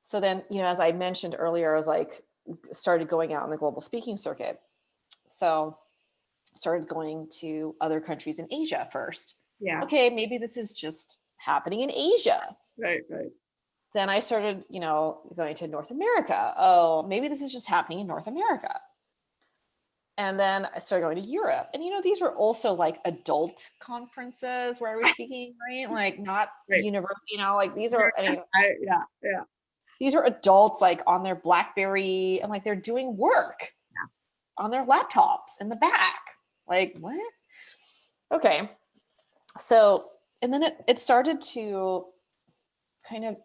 So then, as I mentioned earlier, I was like, started going out on the global speaking circuit. So started going to other countries in Asia first. Yeah. Okay, maybe this is just happening in Asia. Right, right. Then I started, going to North America. Oh, maybe this is just happening in North America. And then I started going to Europe. And, these were also like adult conferences where I was speaking, right? Like not Right. university, like these are, Yeah, yeah. these are adults like on their BlackBerry and like they're doing work on their laptops in the back. Like, what? Okay. So, and then it started to kind of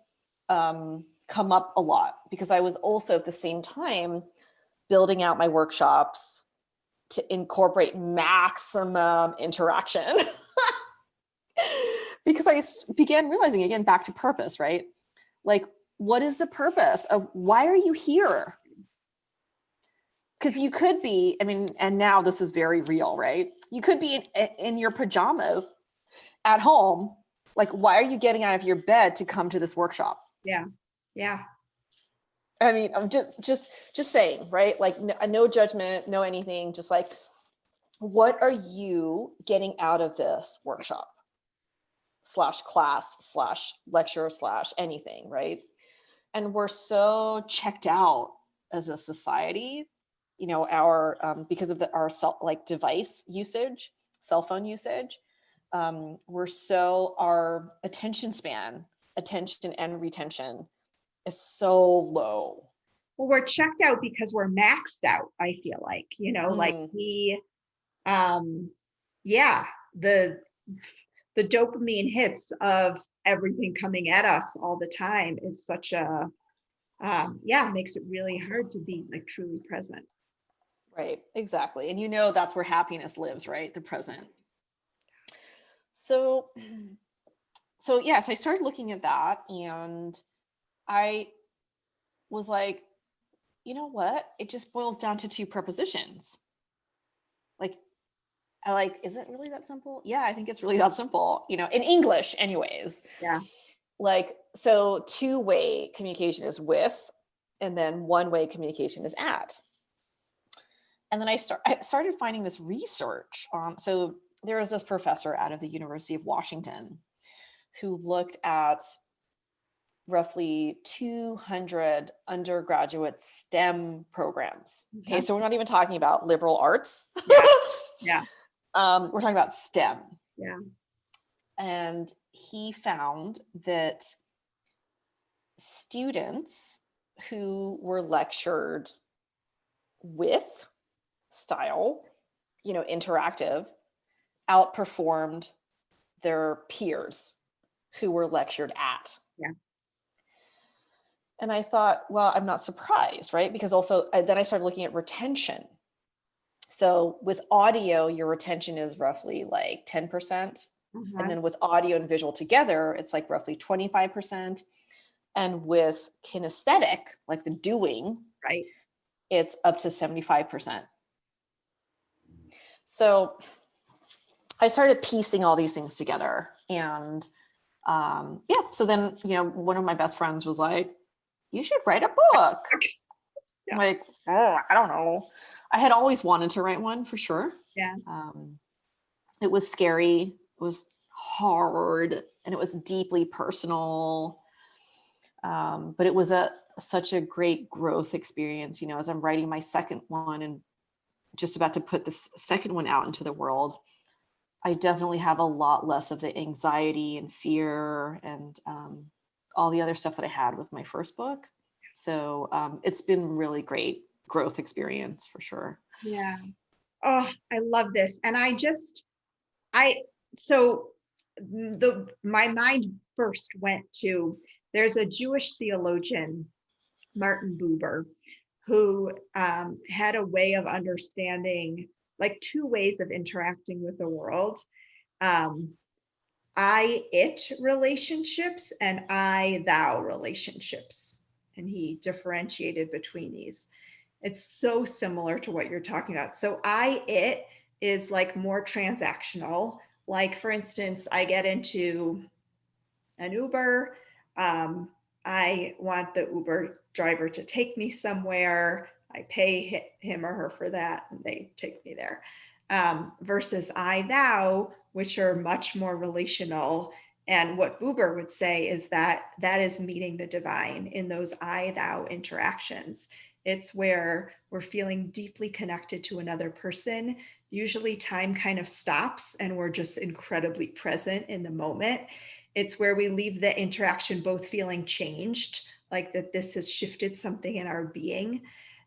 come up a lot because I was also at the same time building out my workshops to incorporate maximum interaction. Because I began realizing, again, back to purpose, right? Like, what is the purpose of why are you here? Because you could be, and now this is very real, right? You could be in your pajamas at home. Like, why are you getting out of your bed to come to this workshop? Yeah. Yeah. I'm just saying, right? Like, no judgment, no anything. Just like, what are you getting out of this workshop / class / lecture / anything, right? And we're so checked out as a society, our because of our device usage, cell phone usage. Our attention and retention is so low. Well, we're checked out because we're maxed out, I feel like, like yeah, the dopamine hits of everything coming at us all the time is such a, makes it really hard to be like truly present. Right, exactly. And that's where happiness lives, right? The present. So yes, I started looking at that and I was like, you know what? It just boils down to two prepositions. Is it really that simple? Yeah, I think it's really that simple, in English anyways. Yeah. So two-way communication is with, and then one-way communication is at. And then I started finding this research. So there was this professor out of the University of Washington who looked at roughly 200 undergraduate STEM programs. Okay, so we're not even talking about liberal arts. Yeah. Yeah. We're talking about STEM. Yeah. And he found that students who were lectured with style, interactive, outperformed their peers who were lectured at. Yeah. And I thought, well, I'm not surprised, right? Because also then I started looking at retention. So with audio, your retention is roughly like 10%. And then with audio and visual together, it's like roughly 25%. And with kinesthetic, like the doing, right, it's up to 75%. So I started piecing all these things together. And so then, one of my best friends was like, you should write a book. Yeah. Like, oh, I don't know. I had always wanted to write one for sure. Yeah. It was scary. It was hard and it was deeply personal. But it was such a great growth experience, as I'm writing my second one and just about to put this second one out into the world. I definitely have a lot less of the anxiety and fear and all the other stuff that I had with my first book. So it's been really great growth experience for sure. Yeah. Oh, I love this. And my mind first went to, there's a Jewish theologian, Martin Buber, who had a way of understanding like two ways of interacting with the world. I-it relationships and I-thou relationships. And he differentiated between these. It's so similar to what you're talking about. So I-it is like more transactional. Like for instance, I get into an Uber. I want the Uber driver to take me somewhere. I pay him or her for that and they take me there. Versus I-thou, which are much more relational And what Buber would say is that that is meeting the divine in those I thou interactions. It's where we're feeling deeply connected to another person. Usually time kind of stops and we're just incredibly present in the moment. It's where we leave the interaction both feeling changed, like that this has shifted something in our being.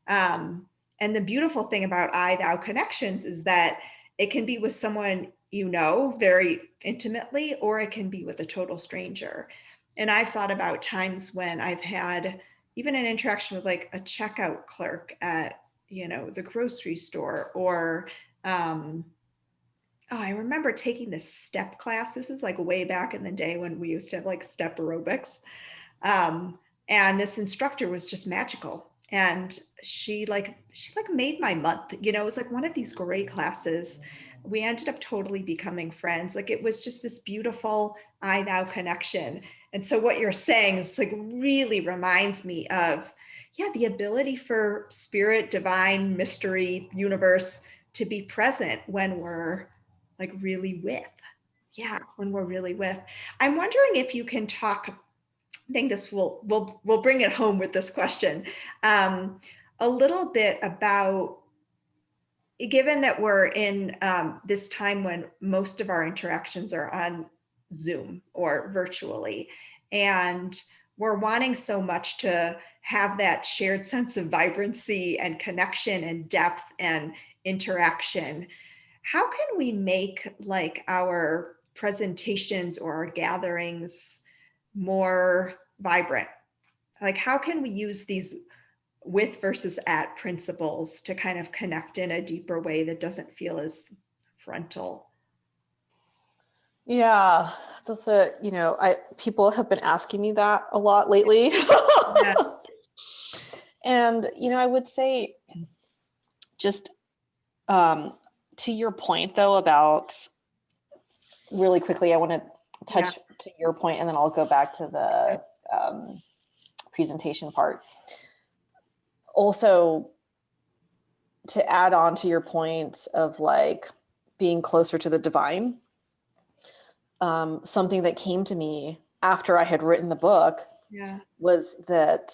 And the beautiful thing about I thou connections is that it can be with someone you know very intimately, or it can be with a total stranger. And I've thought about times when I've had even an interaction with like a checkout clerk at, the grocery store, or I remember taking this step class. This was like way back in the day when we used to have like step aerobics. And this instructor was just magical. And she made my month. It was like one of these great classes. We ended up totally becoming friends. Like it was just this beautiful I thou connection. And so what you're saying is like really reminds me of, yeah, the ability for spirit, divine, mystery, universe to be present when we're like really with. Yeah, when we're really with. I'm wondering if you can talk. I think this will bring it home with this question. A little bit about, given that we're in this time when most of our interactions are on Zoom or virtually, and we're wanting so much to have that shared sense of vibrancy and connection and depth and interaction. How can we make like our presentations or our gatherings more vibrant? Like, how can we use these with versus at principles to kind of connect in a deeper way that doesn't feel as frontal? Yeah, that's people have been asking me that a lot lately. Yeah. And, I would say just to your point though, about really quickly, I want to touch to your point and then I'll go back to the presentation part. Also, to add on to your point of like being closer to the divine, something that came to me after I had written the book was that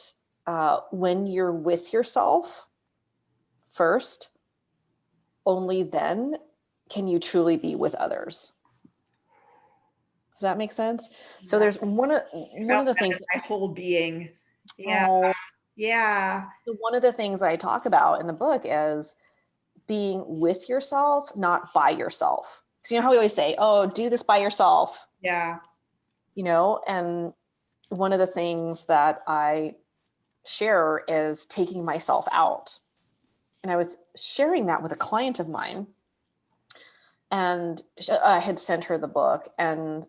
when you're with yourself first, only then can you truly be with others. Does that make sense? Yeah. So there's one of the things, my whole being. Yeah. Oh, yeah. So one of the things I talk about in the book is being with yourself, not by yourself. Because you know how we always say, oh, do this by yourself. Yeah. And one of the things that I share is taking myself out. And I was sharing that with a client of mine. And I had sent her the book and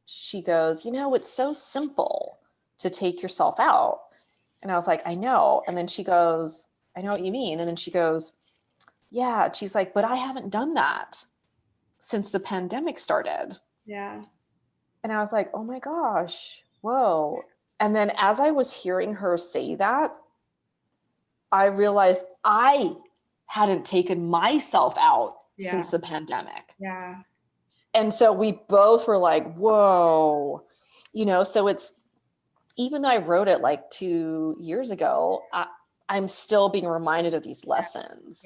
she goes, it's so simple to take yourself out. And I was like, I know. And then she goes, I know what you mean. And then she goes, yeah. She's like, but I haven't done that since the pandemic started. Yeah. And I was like, oh my gosh, whoa. And then as I was hearing her say that, I realized I hadn't taken myself out since the pandemic. Yeah. And so we both were like, whoa, so it's, even though I wrote it like 2 years ago, I'm still being reminded of these lessons,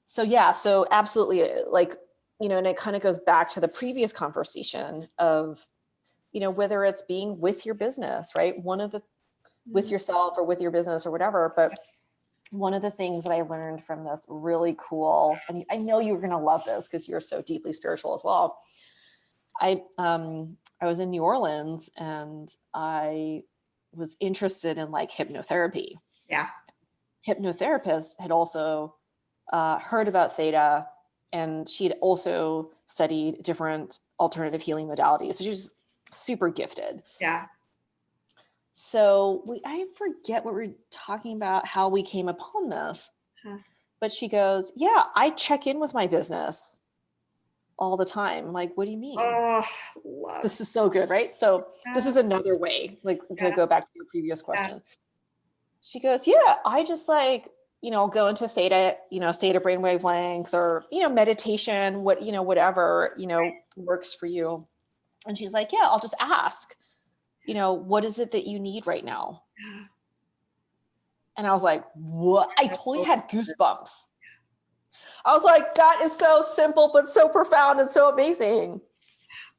So absolutely, like, and it kind of goes back to the previous conversation of, whether it's being with your business, right? With yourself or with your business or whatever. But one of the things that I learned from this really cool, and I know you're going to love this because you're so deeply spiritual as well. I was in New Orleans and I was interested in like hypnotherapy. Yeah. Hypnotherapists had also heard about Theta, and she'd also studied different alternative healing modalities. So she's super gifted. Yeah. So I forget what we're talking about, how we came upon this, but she goes, yeah, I check in with my business all the time. I'm like, what do you mean? Oh, this is so good, right? So this is another way, like to go back to your previous question. She goes, yeah, I just like, go into Theta, Theta brainwave length or, meditation, whatever, works for you. And she's like, yeah, I'll just ask, what is it that you need right now? Yeah. And I was like, what? I That's totally so had goosebumps. I was like, that is so simple, but so profound and so amazing.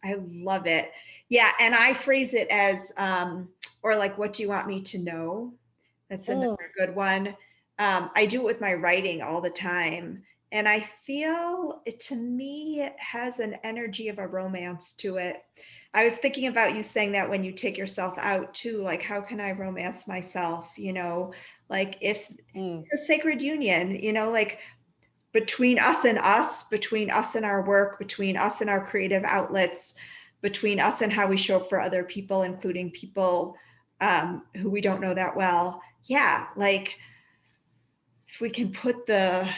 I love it. Yeah. And I phrase it as, or like, what do you want me to know? That's another good one. I do it with my writing all the time. And I feel it, to me, it has an energy of a romance to it. I was thinking about you saying that when you take yourself out too, like, how can I romance myself? Like if a sacred union, like between us, between us and our work, between us and our creative outlets, between us and how we show up for other people, including people who we don't know that well. Yeah, like if we can put the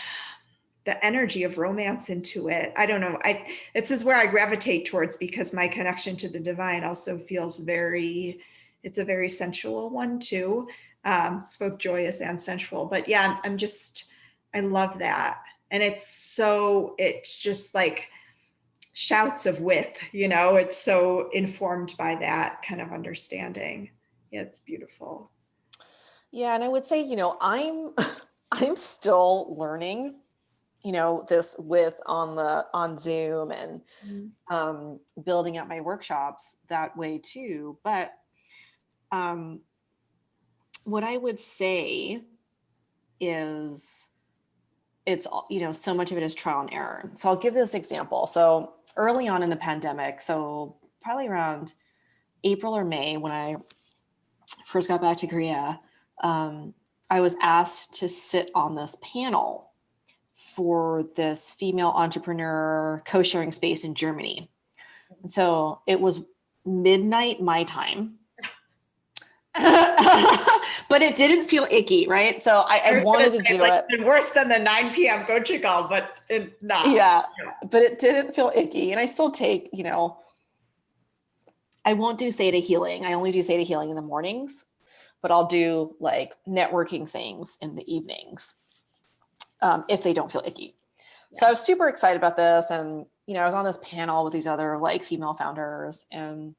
energy of romance into it. I don't know. This is where I gravitate towards, because my connection to the divine also feels it's a very sensual one too. It's both joyous and sensual, but yeah, I love that. And it's just like shouts of width, it's so informed by that kind of understanding. Yeah, it's beautiful. Yeah. And I would say, I'm still learning, this on Zoom and building up my workshops that way too. But what I would say is it's, so much of it is trial and error. So I'll give this example. So early on in the pandemic, so probably around April or May, when I first got back to Korea, I was asked to sit on this panel for this female entrepreneur co-sharing space in Germany. And so it was midnight my time. But it didn't feel icky, right? So I wanted to do it. Worse than the 9 p.m. Gochi call, but not. Yeah, but it didn't feel icky. And I still take, I won't do Theta healing. I only do Theta healing in the mornings, but I'll do like networking things in the evenings if they don't feel icky. Yeah. So I was super excited about this. And, I was on this panel with these other like female founders, and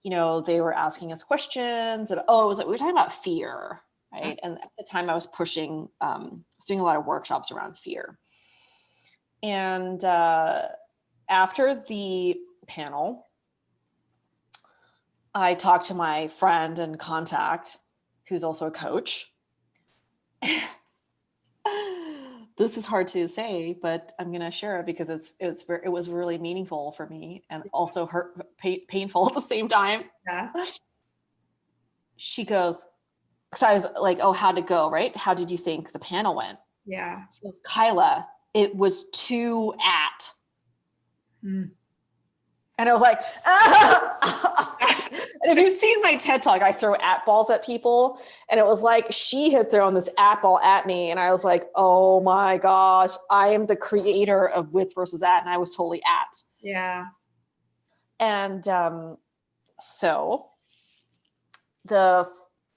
they were asking us questions, and we were talking about fear, right? And at the time I was pushing, I was doing a lot of workshops around fear. And after the panel, I talked to my friend and contact, who's also a coach. This is hard to say, but I'm going to share it because it was really meaningful for me, and also painful at the same time. Yeah. She goes, because I was like, oh, how'd it go, right? How did you think the panel went? Yeah. She goes, Kyla, it was too at. And I was like, and if you've seen my TED Talk, I throw at balls at people. And it was like she had thrown this at ball at me. And I was like, oh my gosh, I am the creator of with versus at. And I was totally at. Yeah. And so the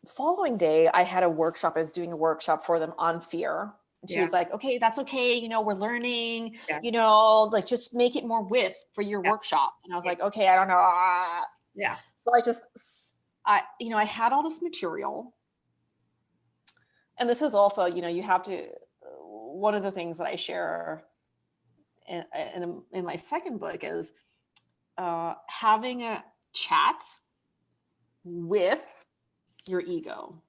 following day, I had a workshop. I was doing a workshop for them on fear. And she was like, okay, that's okay. We're learning, like just make it more width for your workshop. And I was like, okay, I don't know. Yeah. So I had all this material. And this is also, you have to, one of the things that I share in my second book is having a chat with your ego.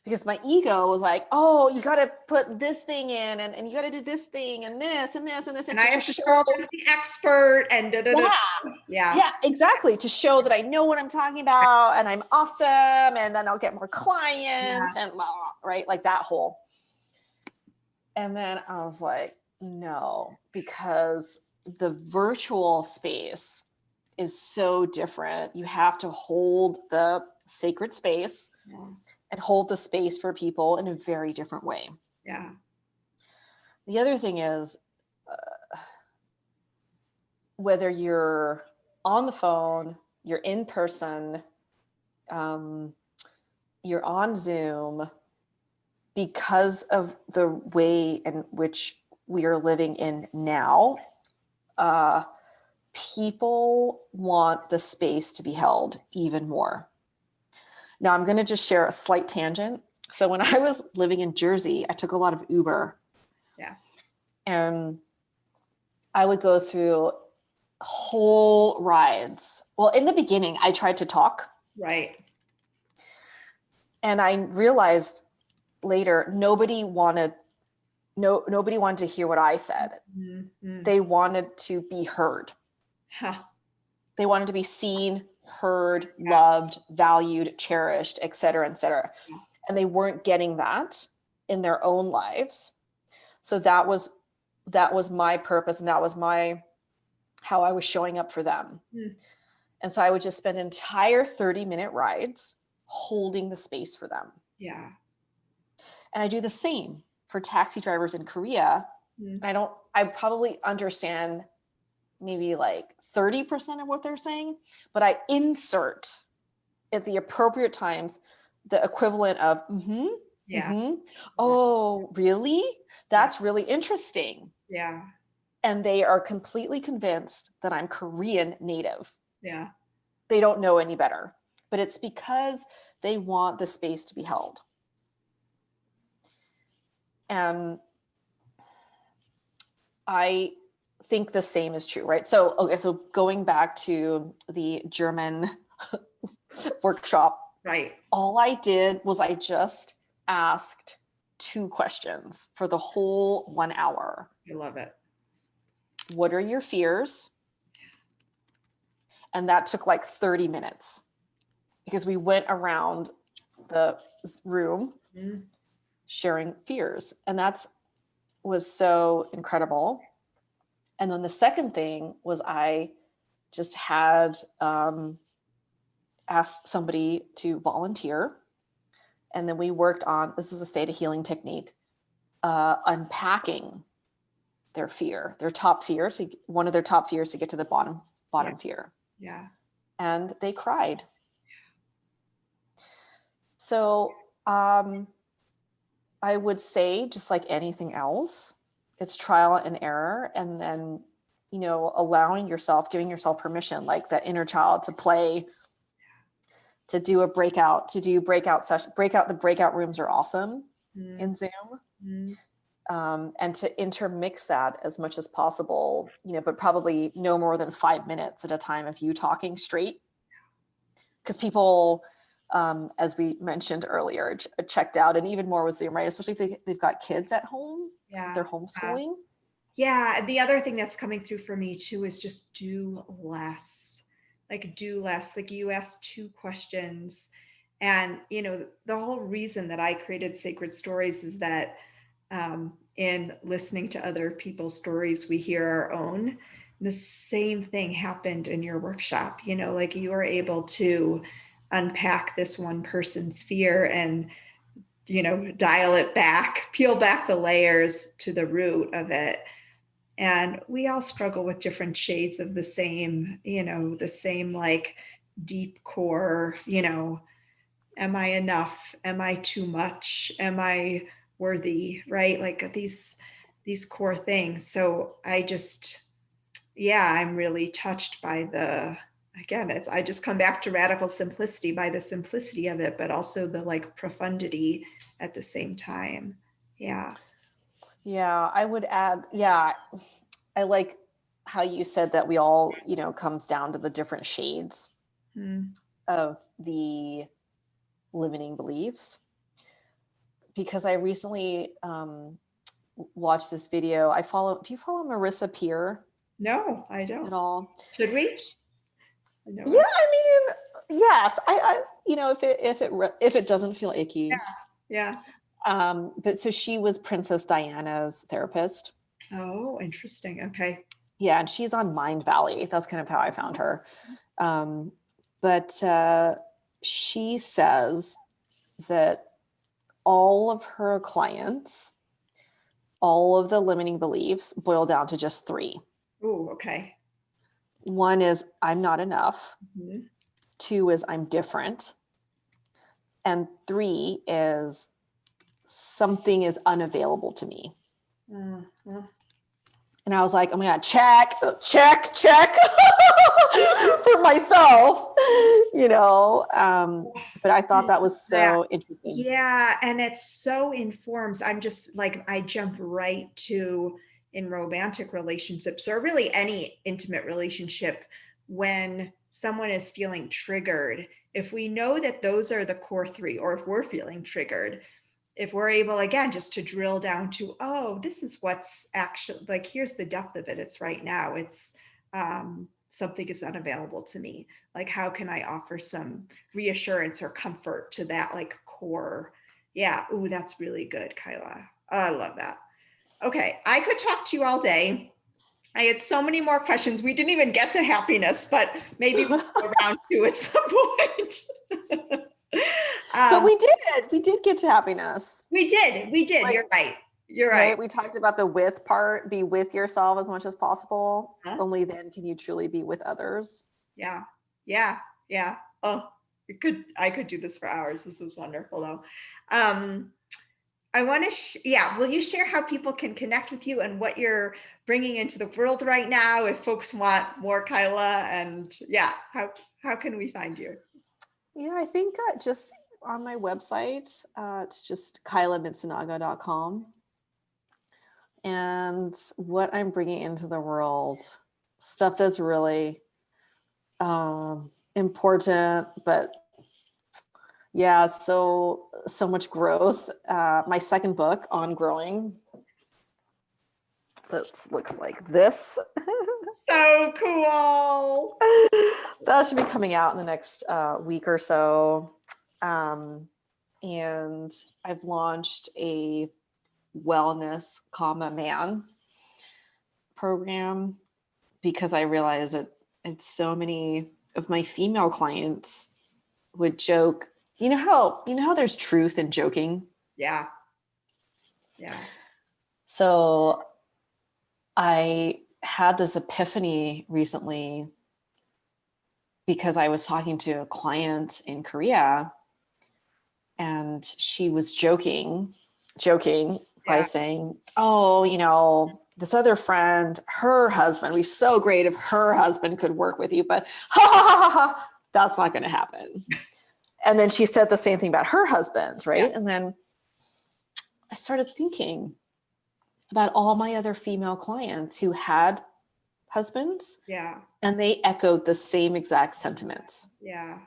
Because my ego was like, oh, you got to put this thing in, and you got to do this thing and this and this and this. And I have to show the expert and yeah, exactly. To show that I know what I'm talking about and I'm awesome, and then I'll get more clients and blah, right? Like that whole. And then I was like, no, because the virtual space is so different. You have to hold the sacred space and hold the space for people in a very different way. Yeah. The other thing is, whether you're on the phone, you're in person, you're on Zoom, because of the way in which we are living in now, people want the space to be held even more. Now, I'm going to just share a slight tangent. So when I was living in Jersey, I took a lot of Uber. Yeah. And I would go through whole rides. Well, in the beginning, I tried to talk. Right. And I realized later, nobody wanted to hear what I said. Mm-hmm. They wanted to be heard. Huh. They wanted to be seen, heard, Yeah. loved, valued, cherished, et cetera, et cetera. Yeah. And they weren't getting that in their own lives. So that was my purpose, and that was how I was showing up for them. Mm. And so I would just spend entire 30-minute rides holding the space for them. Yeah. And I do the same for taxi drivers in Korea. Mm. And I probably understand maybe like 30% of what they're saying, but I insert at the appropriate times the equivalent of, Yeah. oh, really? That's really interesting. Yeah. And they are completely convinced that I'm Korean native. Yeah. They don't know any better, but it's because they want the space to be held. And I think the same is true, right? So, okay, so going back to the German workshop, Right. all I did was I just asked 2 questions for the whole 1 hour. I love it. What are your fears? And that took like 30 minutes because we went around the room sharing fears. And was so incredible. And then the second thing was I just had asked somebody to volunteer. And then we worked on, this is a Theta healing technique, unpacking their fear, their top fear. So one of their top fears to get to the bottom fear. Yeah. And they cried. So I would say, just like anything else, it's trial and error. And then, allowing yourself, giving yourself permission, like that inner child to play, to do a breakout, session. The breakout rooms are awesome in Zoom. And to intermix that as much as possible, but probably no more than 5 minutes at a time of you talking straight. Because people, as we mentioned earlier, checked out, and even more with Zoom, right? Especially if they've got kids at home, they're homeschooling. Yeah. The other thing that's coming through for me too is just do less. Like you asked 2 questions. And, the whole reason that I created Sacred Stories is that in listening to other people's stories, we hear our own. The same thing happened in your workshop, like you were able to unpack this one person's fear and, dial it back, peel back the layers to the root of it. And we all struggle with different shades of the same like deep core, am I enough? Am I too much? Am I worthy? Right? Like these core things. So I'm really touched by I just come back to radical simplicity, by the simplicity of it, but also the like profundity at the same time. Yeah. Yeah, I would add, I like how you said that we all, comes down to the different shades of the limiting beliefs. Because I recently watched this video. Do you follow Marissa Peer? No, I don't. At all. Should we? Yeah, I mean, yes. If it doesn't feel icky. Yeah. But so she was Princess Diana's therapist. Oh, interesting. Okay. Yeah, and she's on Mind Valley. That's kind of how I found her. But she says that all of her clients, all of the limiting beliefs boil down to just 3. Oh, okay. 1 is I'm not enough. 2 is I'm different. And 3 is something is unavailable to me. And I was like, oh my God, check for myself, you know? But I thought that was That, so interesting. yeah, and it so informs. I'm just like, I jump right to, in romantic relationships or really any intimate relationship, when someone is feeling triggered, if we know that those are the core three, or if we're feeling triggered, if we're able again just to drill down to, oh, this is what's actually, like, here's the depth of it, it's right now, it's something is unavailable to me, like how can I offer some reassurance or comfort to that like core. Yeah, ooh, that's really good, Kyla. Oh, I love that. Okay, I could talk to you all day. I had so many more questions. We didn't even get to happiness, but maybe we'll go around to at some point. But um, we did get to happiness. we did. Like, You're right. You're right. right? We talked about the with part, be with yourself as much as possible. Huh? Only then can you truly be with others. Yeah, yeah, yeah. Oh, I could do this for hours. This was wonderful, though. Um, I want to, yeah. Will you share how people can connect with you and what you're bringing into the world right now? If folks want more, Kyla, and yeah, how can we find you? Yeah, I think just on my website, it's just kylamitsunaga.com. And what I'm bringing into the world, stuff that's really important, but yeah, so much growth. My second book on growing, that looks like this. So cool. That should be coming out in the next week or so. And I've launched a wellness, man program because I realized that so many of my female clients would joke. You know how there's truth in joking. Yeah, yeah, So I had this epiphany recently because I was talking to a client in Korea, and she was joking by yeah, saying, oh, you know, this other friend, her husband, would be so great if her husband could work with you, but ha ha ha ha, ha, that's not going to happen. And then she said the same thing about her husband, yeah, right? And then I started thinking about all my other female clients who had husbands, yeah, and they echoed the same exact sentiments yeah,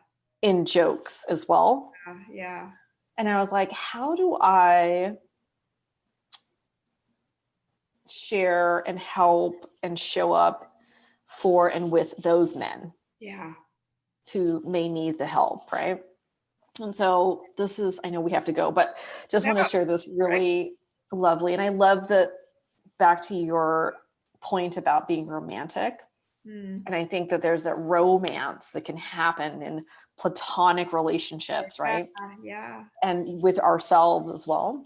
in jokes as well. yeah, And I was like, how do I share and help and show up for and with those men yeah. who may need the help, right? And so this is, I know we have to go, but just No, want to share this right. really lovely. And I love that, back to your point about being romantic. Mm. And I think that there's a romance that can happen in platonic relationships, Yeah, right? yeah, And with ourselves as well.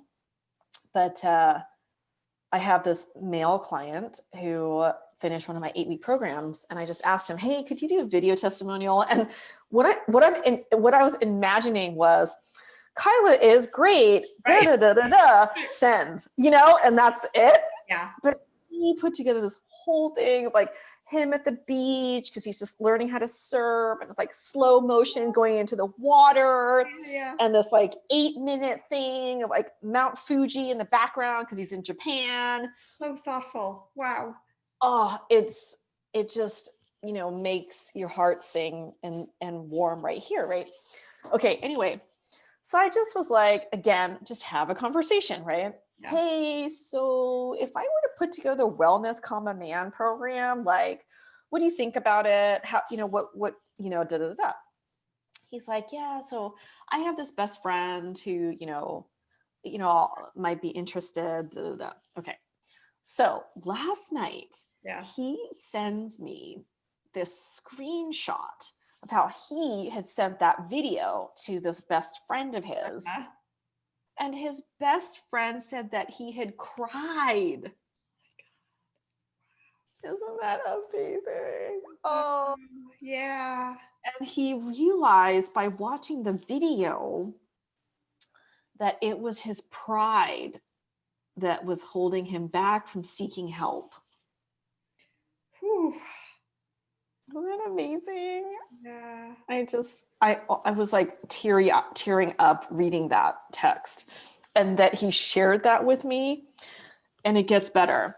But I have this male client who finished one of my 8-week programs, and I just asked him, "Hey, could you do a video testimonial?" And what I was imagining was, Kyla is great, da right. da da da da, send, you know, and that's it. Yeah, But he put together this whole thing of like him at the beach because he's just learning how to surf, and it's like slow motion going into the water, yeah. and this like 8-minute thing of like Mount Fuji in the background because he's in Japan. So thoughtful. Wow. Oh, it just, you know, makes your heart sing and warm right here, right? Okay, anyway, so I just was like, again, just have a conversation, right? Yeah. Hey, so if I were to put together a wellness man program, like, what do you think about it? How, you know, what, you know, da da da da. He's like, yeah, so I have this best friend who, you know, might be interested. Da, da, da. Okay. So last night, Yeah. he sends me this screenshot of how he had sent that video to this best friend of his. Uh-huh. And his best friend said that he had cried. Isn't that amazing? Oh, Yeah. and he realized by watching the video that it was his pride that was holding him back from seeking help. Isn't that amazing? Yeah. I was like tearing up reading that text, and that he shared that with me. And it gets better.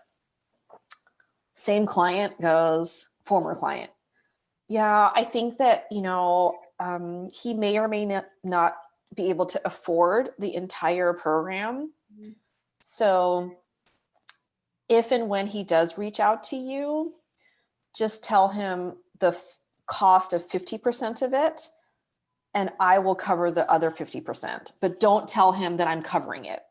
Same client goes, former client. Yeah, I think that, he may or may not be able to afford the entire program. Mhm. So if and when he does reach out to you, just tell him the cost of 50% of it, and I will cover the other 50%. But don't tell him that I'm covering it.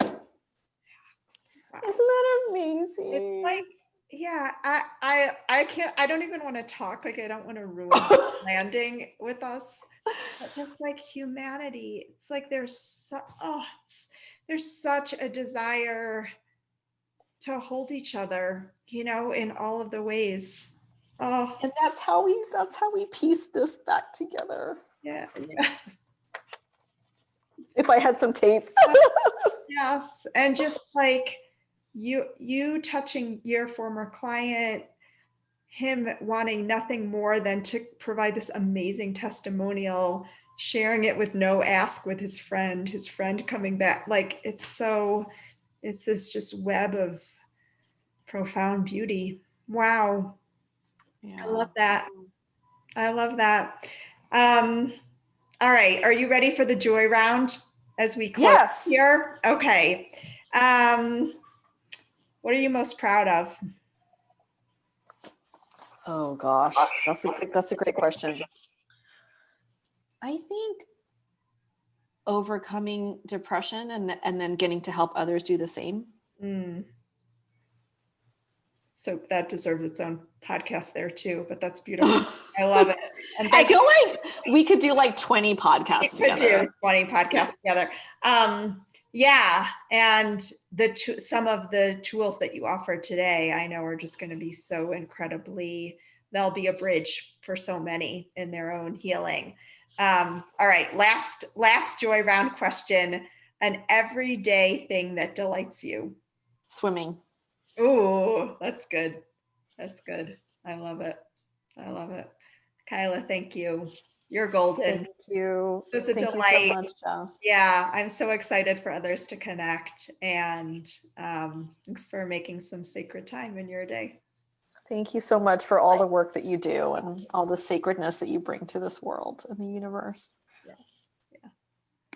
Wow. Isn't that It's like, amazing? yeah, I can't, I don't even want to talk. Like, I don't want to ruin landing with us. But just like humanity, it's like there's such a desire to hold each other, in all of the ways. Oh, And that's how we piece this back together. yeah, yeah. If I had some tape. Yes. And just like you touching your former client, him wanting nothing more than to provide this amazing testimonial, sharing it with no ask with his friend coming back. Like it's this just web of profound beauty. Wow. I Yeah. love that. I love that. Um, all right. Are you ready for the joy round as we close Yes. here? Okay. Um, what are you most proud of? Oh gosh, that's a great question. I think overcoming depression and then getting to help others do the same. Mm, so that deserves its own podcast there too, but that's beautiful. I love it. And I thank feel like we could do like 20 we podcasts could do together. 20 podcasts together. Yeah, and some of the tools that you offered today, I know are just going to be so incredibly, they'll be a bridge for so many in their own healing. All right, last joy round question. An everyday thing that delights you. Swimming. Ooh, that's good. That's good. I love it. I love it. Kyla, thank you. You're golden. Thank you. It was a Thank you so delight. much, Jess. Yeah, I'm so excited for others to connect, and thanks for making some sacred time in your day. Thank you so much for all the work that you do and all the sacredness that you bring to this world and the universe.